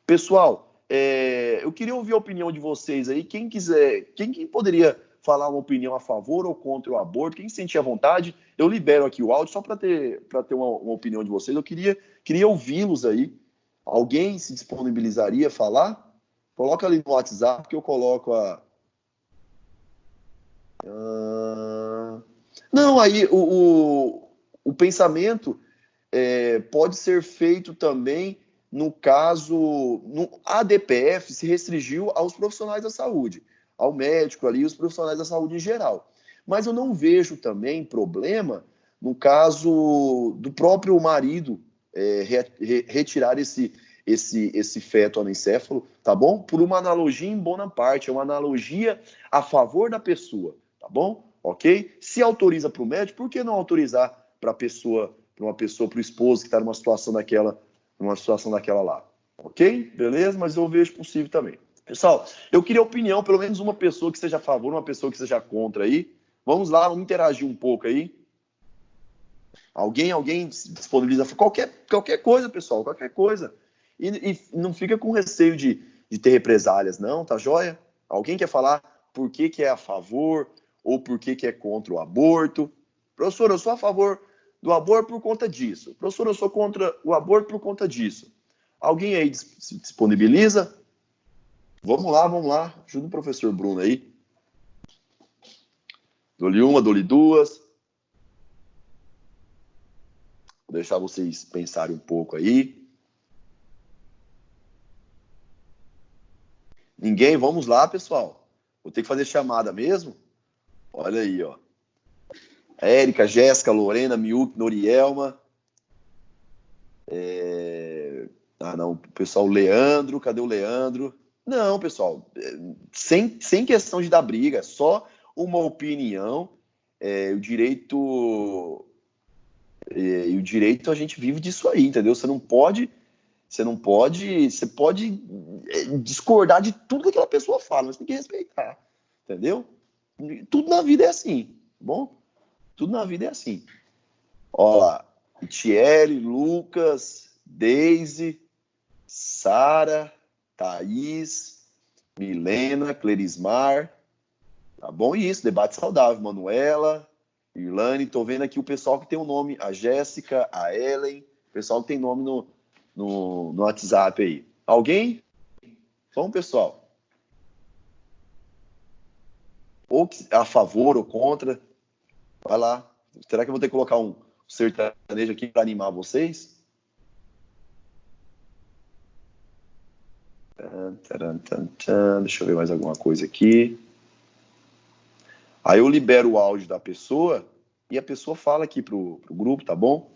Pessoal, eu queria ouvir a opinião de vocês aí. Quem quiser, quem poderia falar uma opinião a favor ou contra o aborto? Quem se sentir à vontade, eu libero aqui o áudio só para ter uma opinião de vocês. Eu queria ouvi-los aí. Alguém se disponibilizaria a falar? Coloca ali no WhatsApp que eu coloco Não, aí o pensamento pode ser feito também no caso, a DPF se restringiu aos profissionais da saúde, ao médico ali, os profissionais da saúde em geral. Mas eu não vejo também problema no caso do próprio marido retirar esse feto anencefalo, tá bom? Por uma analogia em Bonaparte, é uma analogia a favor da pessoa, tá bom? Ok? Se autoriza para o médico, por que não autorizar para uma pessoa, para o esposo que está numa situação daquela lá? Ok? Beleza? Mas eu vejo possível também. Pessoal, eu queria opinião, pelo menos uma pessoa que seja a favor, uma pessoa que seja contra aí. Vamos lá, vamos interagir um pouco aí. Alguém disponibiliza qualquer coisa, pessoal, qualquer coisa. E não fica com receio de ter represálias, não, tá joia? Alguém quer falar por que é a favor ou por que é contra o aborto? Professor, eu sou a favor do aborto por conta disso. Professor, eu sou contra o aborto por conta disso. Alguém aí se disponibiliza? Vamos lá. Ajuda o professor Bruno aí. Dou-lhe uma, dou-lhe duas. Vou deixar vocês pensarem um pouco aí. Ninguém? Vamos lá, pessoal. Vou ter que fazer chamada mesmo. Olha aí, ó. Érica, Jéssica, Lorena, Miúque, Norielma. Não, pessoal, Leandro, cadê o Leandro? Não, pessoal, sem questão de dar briga, só uma opinião. O direito a gente vive disso aí, entendeu? Você pode discordar de tudo que aquela pessoa fala, mas tem que respeitar, entendeu? Tudo na vida é assim, tá bom? Tudo na vida é assim. Ó lá, Thierry, Lucas, Deise, Sara, Thaís, Milena, Clerismar, tá bom? E isso, debate saudável. Manuela, Irlane, tô vendo aqui o pessoal que tem o nome, a Jéssica, a Ellen, o pessoal que tem nome no WhatsApp aí. Alguém? Vamos, pessoal. Ou a favor ou contra. Vai lá. Será que eu vou ter que colocar um sertanejo aqui para animar vocês? Deixa eu ver mais alguma coisa aqui. Aí eu libero o áudio da pessoa e a pessoa fala aqui pro grupo, tá bom?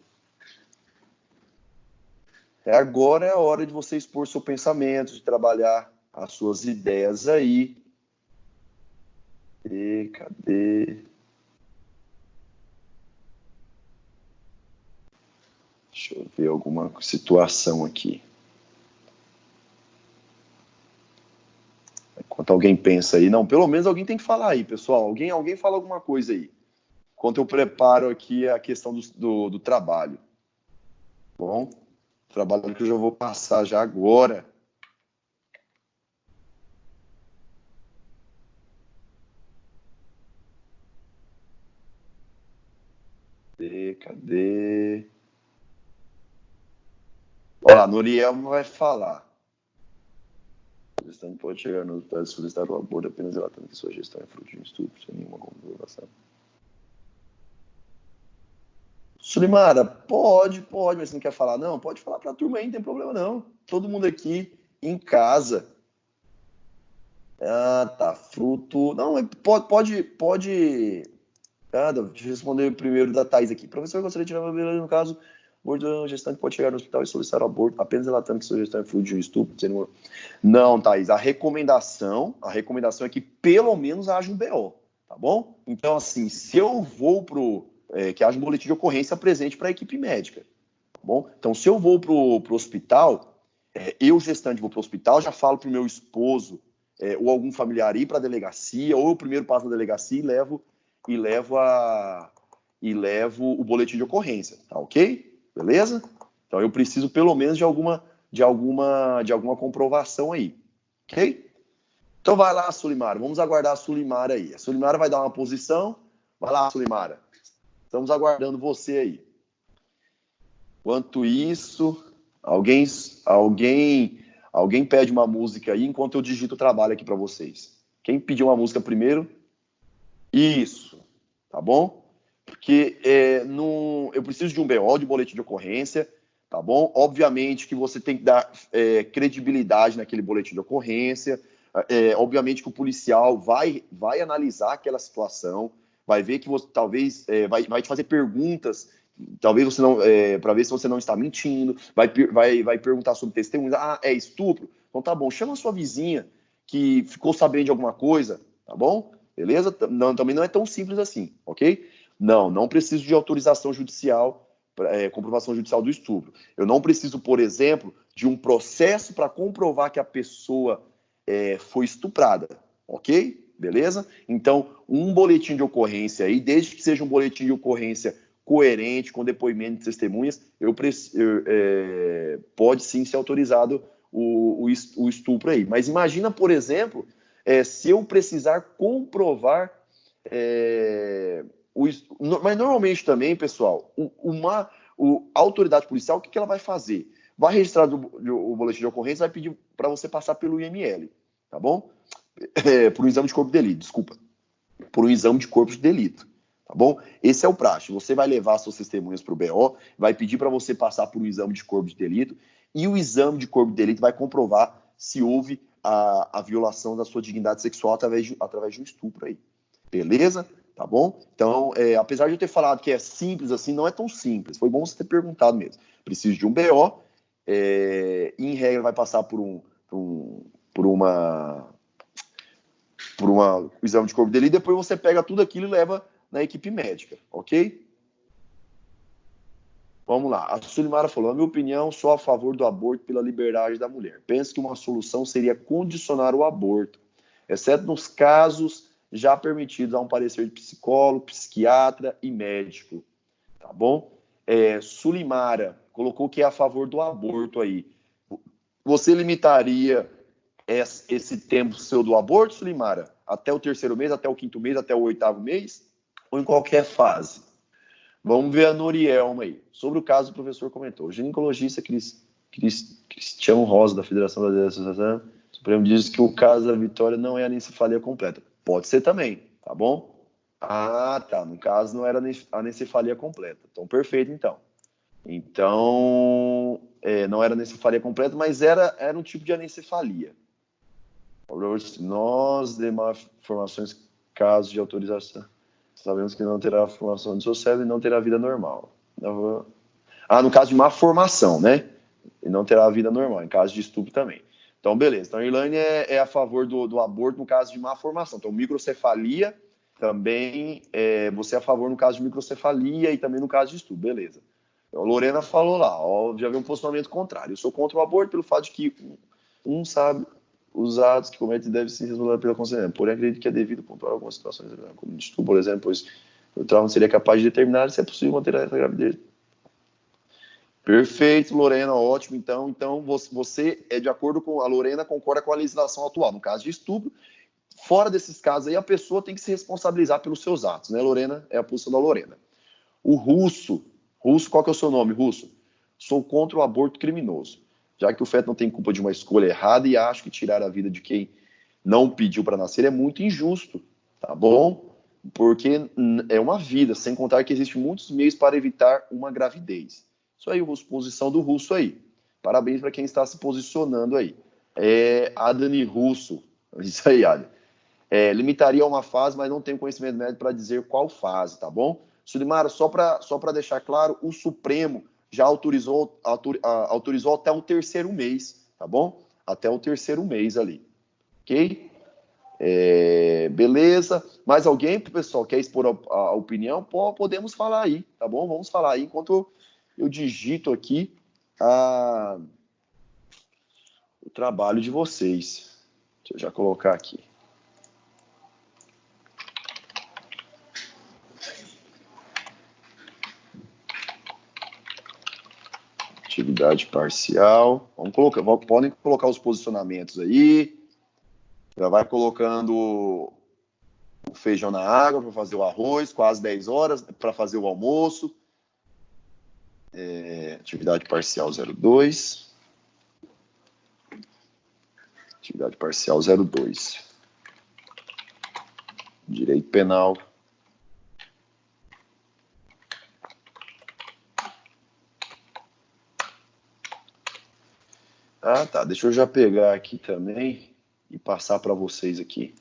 Agora é a hora de você expor seu pensamento, de trabalhar as suas ideias aí. Cadê? Deixa eu ver alguma situação aqui. Enquanto alguém pensa aí, não, pelo menos alguém tem que falar aí, pessoal. Alguém fala alguma coisa aí. Enquanto eu preparo aqui a questão do trabalho. Bom, trabalho que eu já vou passar já agora. Cadê? Olha lá, Noriel vai falar. O gestante pode chegar no resultado de solicitar o aborto apenas relatando que sua gestão é fruto de um estudo, sem nenhuma comprovação. Sulimara, pode, mas você não quer falar? Não, pode falar para a turma aí, não tem problema não. Todo mundo aqui em casa. Tá, fruto... Não, pode... Deixa eu responder primeiro da Thaís aqui. Professor, eu gostaria de tirar uma dúvida no caso, o gestante pode chegar no hospital e solicitar o aborto apenas relatando que sua gestão é fruto de um estupro. Não, Thaís, a recomendação é que pelo menos haja um BO, tá bom? Então, assim, se eu vou que haja um boletim de ocorrência presente para a equipe médica, tá bom? Então, se eu vou pro hospital, eu, gestante, vou pro hospital, já falo pro meu esposo ou algum familiar ir para a delegacia, ou eu primeiro passo na delegacia e levo o boletim de ocorrência, tá ok? Beleza? Então eu preciso pelo menos de alguma comprovação aí, ok? Então vai lá, Sulimara, vamos aguardar a Sulimara aí. A Sulimara vai dar uma posição, vai lá, Sulimara, estamos aguardando você aí. Enquanto isso, alguém pede uma música aí enquanto eu digito o trabalho aqui para vocês. Quem pediu uma música primeiro? Isso, tá bom? Porque eu preciso de um BO, de boletim de ocorrência, tá bom? Obviamente que você tem que dar credibilidade naquele boletim de ocorrência. Obviamente que o policial vai analisar aquela situação, vai ver que você talvez vai te fazer perguntas, talvez você não, para ver se você não está mentindo, vai perguntar sobre testemunhas. Ah, é estupro? Então tá bom, chama a sua vizinha que ficou sabendo de alguma coisa, tá bom? Beleza? Não, também não é tão simples assim, ok? Não preciso de autorização judicial, comprovação judicial do estupro. Eu não preciso, por exemplo, de um processo para comprovar que a pessoa foi estuprada, ok? Beleza? Então, um boletim de ocorrência aí, desde que seja um boletim de ocorrência coerente, com depoimento de testemunhas, pode sim ser autorizado o estupro aí. Mas imagina, por exemplo, se eu precisar comprovar mas normalmente também, pessoal, a autoridade policial, o que ela vai fazer? Vai registrar o boletim de ocorrência, vai pedir para você passar pelo IML, tá bom? Por um exame de corpo de delito, desculpa. Por um exame de corpo de delito, tá bom? Esse é o praxe. Você vai levar suas testemunhas para o BO, vai pedir para você passar por um exame de corpo de delito, e o exame de corpo de delito vai comprovar se houve a violação da sua dignidade sexual através de um estupro aí. Beleza? Tá bom? Então, apesar de eu ter falado que é simples assim, não é tão simples. Foi bom você ter perguntado mesmo. Preciso de um BO, em regra vai passar por um exame de corpo de delito, depois você pega tudo aquilo e leva na equipe médica, ok? Vamos lá. A Sulimara falou, na minha opinião, sou a favor do aborto pela liberdade da mulher. Penso que uma solução seria condicionar o aborto, exceto nos casos já permitidos a um parecer de psicólogo, psiquiatra e médico, tá bom? Sulimara colocou que é a favor do aborto aí. Você limitaria esse tempo seu do aborto, Sulimara? Até o 3º mês, até o 5º mês, até o 8º mês? Ou em qualquer fase? Vamos ver a Norielma aí. Sobre o caso, o professor comentou. O ginecologista Cristiano Rosa, da Federação Brasileira de Associação Supremo, diz que o caso da Vitória não é anencefalia completa. Pode ser também, tá bom? Ah, tá. No caso, não era anencefalia completa. Então, perfeito, então. Então, não era anencefalia completa, mas era um tipo de anencefalia. Nós, demais informações, casos de autorização, sabemos que não terá formação do seu cérebro e não terá vida normal. No caso de má formação, né? E não terá vida normal, em caso de estupro também. Então, beleza. Então, a Irlane é a favor do aborto no caso de má formação. Então, microcefalia também, você é a favor no caso de microcefalia e também no caso de estupro, beleza. Então, a Lorena falou lá, já viu um posicionamento contrário. Eu sou contra o aborto pelo fato de que sabe os atos que comete devem ser resolvidos pela consciência. Porém, acredito que é devido pontuar algumas situações, como de estupro, por exemplo, pois o trauma seria capaz de determinar se é possível manter essa gravidez. Perfeito, Lorena, ótimo. Então você é de acordo com a Lorena, concorda com a legislação atual. No caso de estupro, fora desses casos aí, a pessoa tem que se responsabilizar pelos seus atos, né, Lorena? É a posição da Lorena. O Russo, qual que é o seu nome, Russo? Sou contra o aborto criminoso, já que o feto não tem culpa de uma escolha errada e acho que tirar a vida de quem não pediu para nascer é muito injusto, tá bom? Porque é uma vida, sem contar que existem muitos meios para evitar uma gravidez. Isso aí, posição do Russo aí. Parabéns para quem está se posicionando aí. Adani Russo, isso aí, Adani. Limitaria a uma fase, mas não tenho conhecimento médico para dizer qual fase, tá bom? Sulimara, só para deixar claro, o Supremo já autorizou até o 3º mês, tá bom? Até o 3º mês ali, ok? Beleza? Mais alguém, pessoal, quer expor a opinião? Podemos falar aí, tá bom? Vamos falar aí enquanto eu digito aqui o trabalho de vocês. Deixa eu já colocar aqui. Atividade parcial. Podem colocar os posicionamentos aí. Já vai colocando o feijão na água para fazer o arroz, quase 10 horas para fazer o almoço. Atividade parcial 02. Atividade parcial 02. Direito penal. Ah, tá. Deixa eu já pegar aqui também e passar para vocês aqui.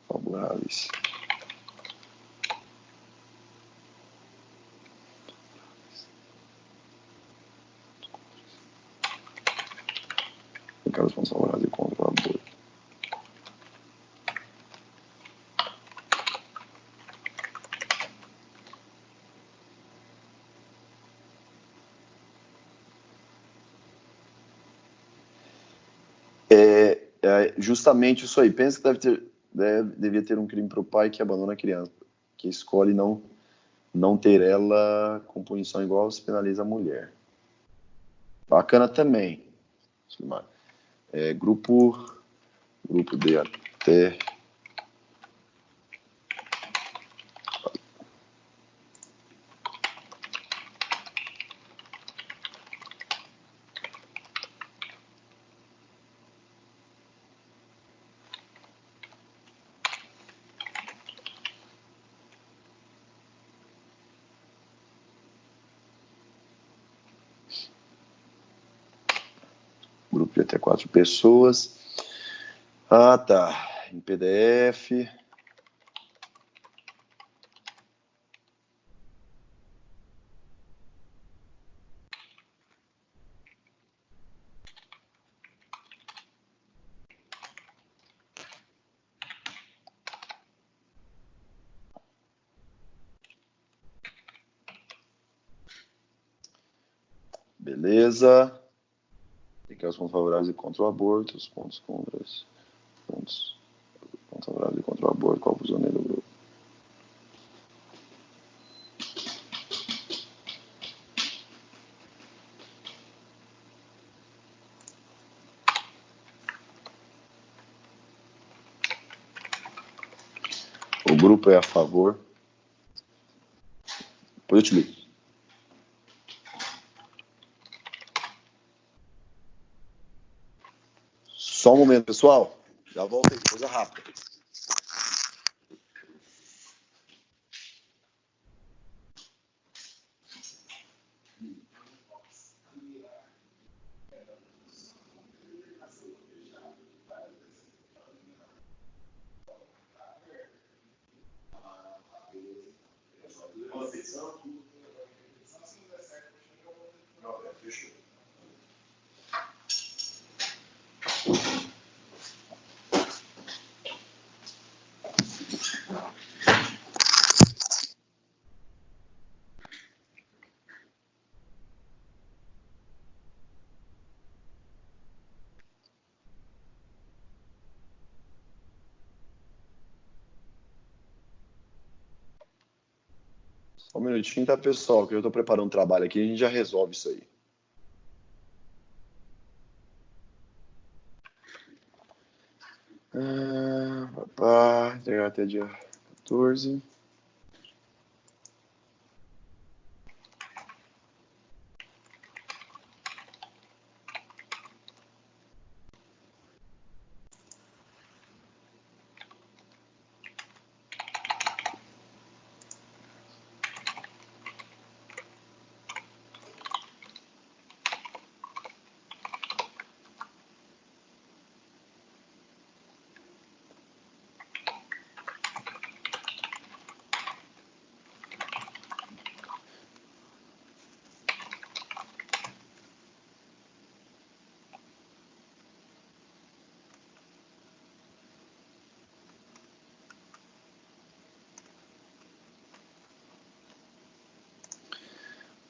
Favoráveis. Aquelas pontos favoráveis contra o aborto. Justamente isso aí. Pensa que devia ter um crime para o pai que abandona a criança, que escolhe não ter ela com punição igual se penaliza a mulher. Bacana também. Grupo D até. Grupo de até 4 pessoas. Ah, tá. Em PDF. Beleza. Tem os pontos favoráveis e contra o aborto, os pontos contras. Pontos favoráveis e contra o aborto, qual o prisioneiro do grupo? O grupo é a favor. Depois eu te ligo. Só um momento, pessoal. Já volto aí, coisa rápida. Fechou. Só um minutinho, tá, pessoal? Que eu tô preparando um trabalho aqui e a gente já resolve isso aí. Entregar até dia 14.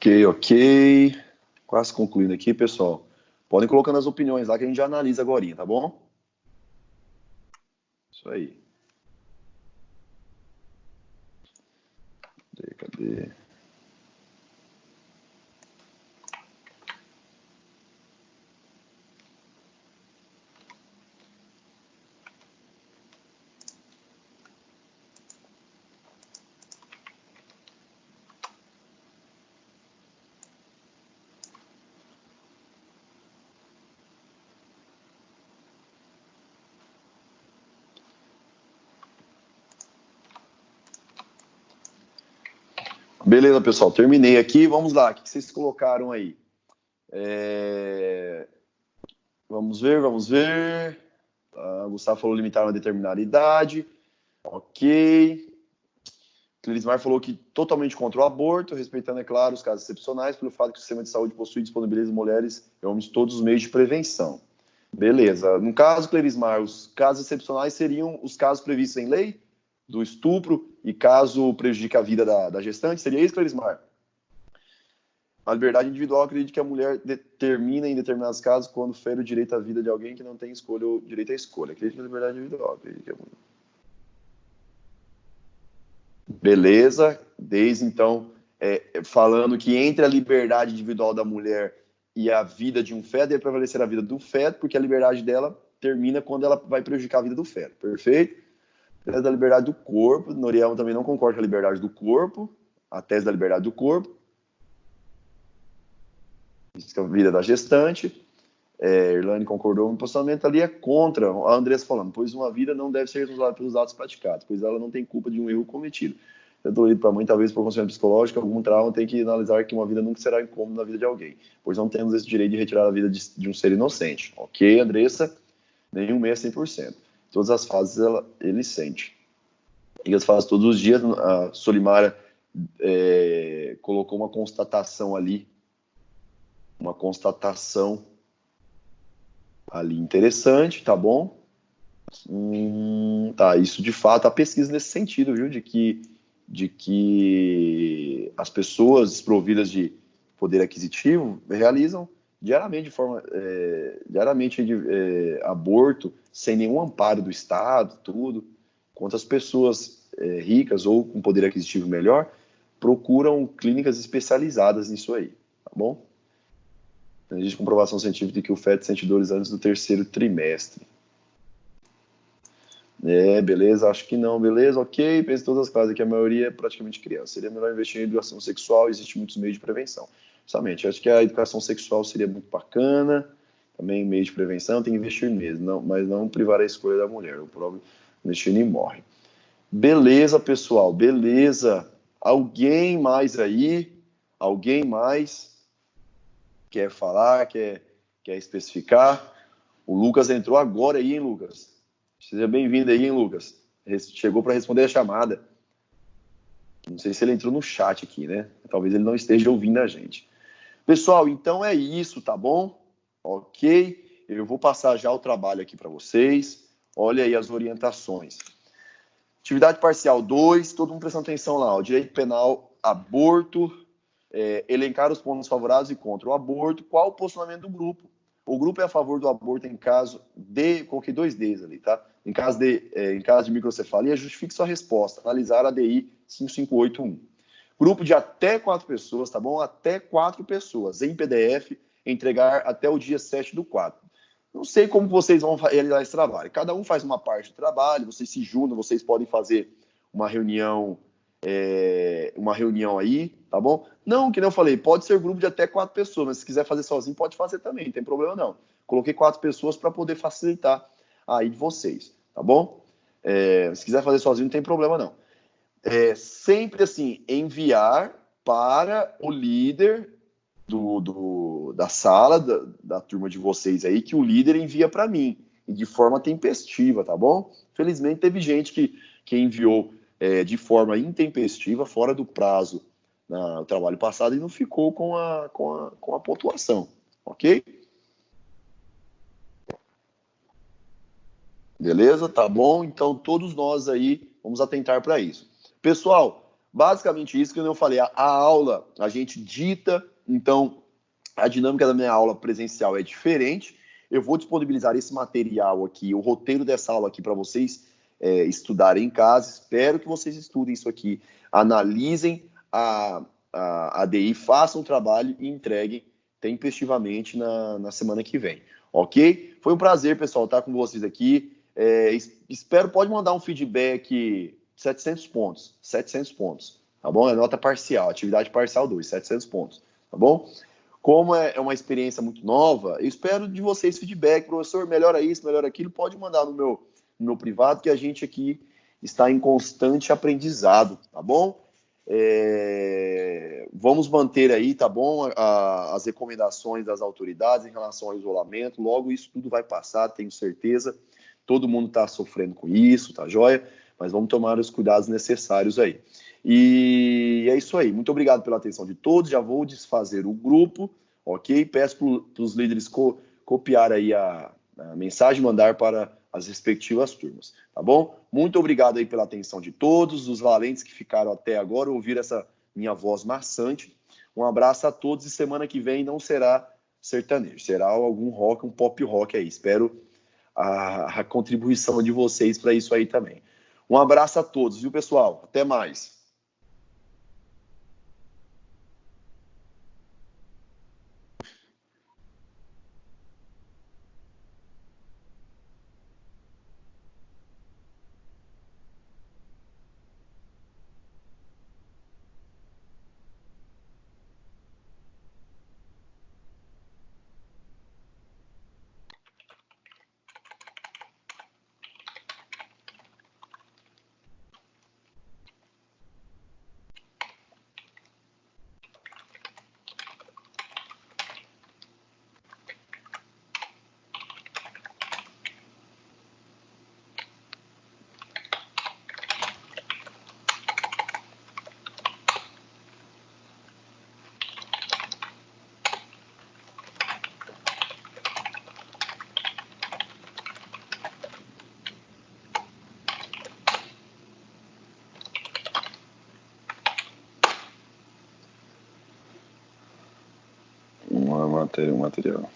Ok. Quase concluindo aqui, pessoal. Podem colocando as opiniões lá que a gente já analisa agora, tá bom? Isso aí. Cadê? Beleza, pessoal. Terminei aqui. Vamos lá. O que vocês colocaram aí? Vamos ver. Gustavo falou limitar uma determinada idade. Ok. Clerismar falou que totalmente contra o aborto, respeitando, é claro, os casos excepcionais, pelo fato que o sistema de saúde possui e disponibiliza mulheres e homens todos os meios de prevenção. Beleza. No caso, Clerismar, os casos excepcionais seriam os casos previstos em lei, do estupro, e caso prejudique a vida da gestante, seria isso, Clerismar? A liberdade individual acredita que a mulher determina em determinados casos quando fere o direito à vida de alguém que não tem escolha ou direito à escolha. Acredita na liberdade individual. Acredita que a mulher... Beleza, desde então, falando que entre a liberdade individual da mulher e a vida de um feto, deve prevalecer a vida do feto, porque a liberdade dela termina quando ela vai prejudicar a vida do feto, perfeito? A tese da liberdade do corpo, Noriel também não concorda com a liberdade do corpo, a tese da liberdade do corpo, diz que a vida da gestante, Irlane concordou no posicionamento ali, é contra, a Andressa falando, pois uma vida não deve ser responsável pelos atos praticados, pois ela não tem culpa de um erro cometido. É doído para mãe, talvez por condição psicológica, algum trauma, tem que analisar que uma vida nunca será incômoda na vida de alguém, pois não temos esse direito de retirar a vida de um ser inocente. Ok, Andressa? Nenhum meio é 100%. Todas as fases ele sente. E as fases todos os dias, a Solimara colocou uma constatação ali, ali interessante, tá bom? Tá, isso de fato, a pesquisa nesse sentido, viu, de que as pessoas desprovidas de poder aquisitivo realizam diariamente aborto sem nenhum amparo do Estado, tudo, enquanto as pessoas ricas ou com poder aquisitivo melhor procuram clínicas especializadas nisso aí, tá bom? Existe comprovação científica de que o feto sente dores antes do terceiro trimestre. Beleza, acho que não, beleza, ok, penso em todas as classes, que a maioria é praticamente criança. Seria melhor investir em educação sexual, existe muitos meios de prevenção. Justamente, acho que a educação sexual seria muito bacana, também meio de prevenção, tem que investir mesmo, mas não privar a escolha da mulher, o próprio investir e morre. Beleza, pessoal, beleza. Alguém mais aí? Alguém mais quer falar, quer especificar? O Lucas entrou agora aí, hein, Lucas? Seja bem-vindo aí, hein, Lucas? Chegou para responder a chamada. Não sei se ele entrou no chat aqui, né? Talvez ele não esteja ouvindo a gente. Pessoal, então é isso, tá bom? Ok? Eu vou passar já o trabalho aqui para vocês. Olha aí as orientações. Atividade parcial 2, todo mundo prestando atenção lá. O direito penal, aborto, elencar os pontos favoráveis e contra o aborto. Qual o posicionamento do grupo? O grupo é a favor do aborto em caso de... Coloquei 2 Ds ali, tá? Em caso de microcefalia, justifique sua resposta. Analisar a DI 5581. Grupo de até 4 pessoas, tá bom? Até 4 pessoas. Em PDF, entregar até o dia 7/4. Não sei como vocês vão realizar esse trabalho. Cada um faz uma parte do trabalho, vocês se juntam, vocês podem fazer uma reunião aí, tá bom? Não, que nem eu falei, pode ser grupo de até 4 pessoas, mas se quiser fazer sozinho, pode fazer também, não tem problema não. Coloquei 4 pessoas para poder facilitar aí de vocês, tá bom? Se quiser fazer sozinho, não tem problema não. Sempre assim, enviar para o líder da sala, da turma de vocês aí, que o líder envia para mim, e de forma tempestiva, tá bom? Felizmente teve gente que enviou de forma intempestiva, fora do prazo no trabalho passado, e não ficou com a pontuação, ok? Beleza? Tá bom? Então todos nós aí vamos atentar para isso. Pessoal, Basicamente isso que eu falei, a aula a gente dita, então a dinâmica da minha aula presencial é diferente. Eu vou disponibilizar esse material aqui, o roteiro dessa aula aqui para vocês estudarem em casa. Espero que vocês estudem isso aqui, analisem a ADI, façam o trabalho e entreguem tempestivamente na semana que vem. Ok? Foi um prazer, pessoal, estar com vocês aqui. Espero, pode mandar um feedback, 700 pontos, 700 pontos, tá bom? É nota parcial, atividade parcial 2, 700 pontos, tá bom? Como é uma experiência muito nova, eu espero de vocês feedback, professor, melhora isso, melhora aquilo, pode mandar no meu privado, que a gente aqui está em constante aprendizado, tá bom? Vamos manter aí, tá bom, as recomendações das autoridades em relação ao isolamento, logo isso tudo vai passar, tenho certeza, todo mundo está sofrendo com isso, tá joia? Mas vamos tomar os cuidados necessários aí. E é isso aí. Muito obrigado pela atenção de todos. Já vou desfazer o grupo, ok? Peço para os líderes copiar aí a mensagem e mandar para as respectivas turmas, tá bom? Muito obrigado aí pela atenção de todos, os valentes que ficaram até agora, ouvir essa minha voz maçante. Um abraço a todos e semana que vem não será sertanejo, será algum rock, um pop rock aí. Espero a contribuição de vocês para isso aí também. Um abraço a todos, viu, pessoal? Até mais. Um material.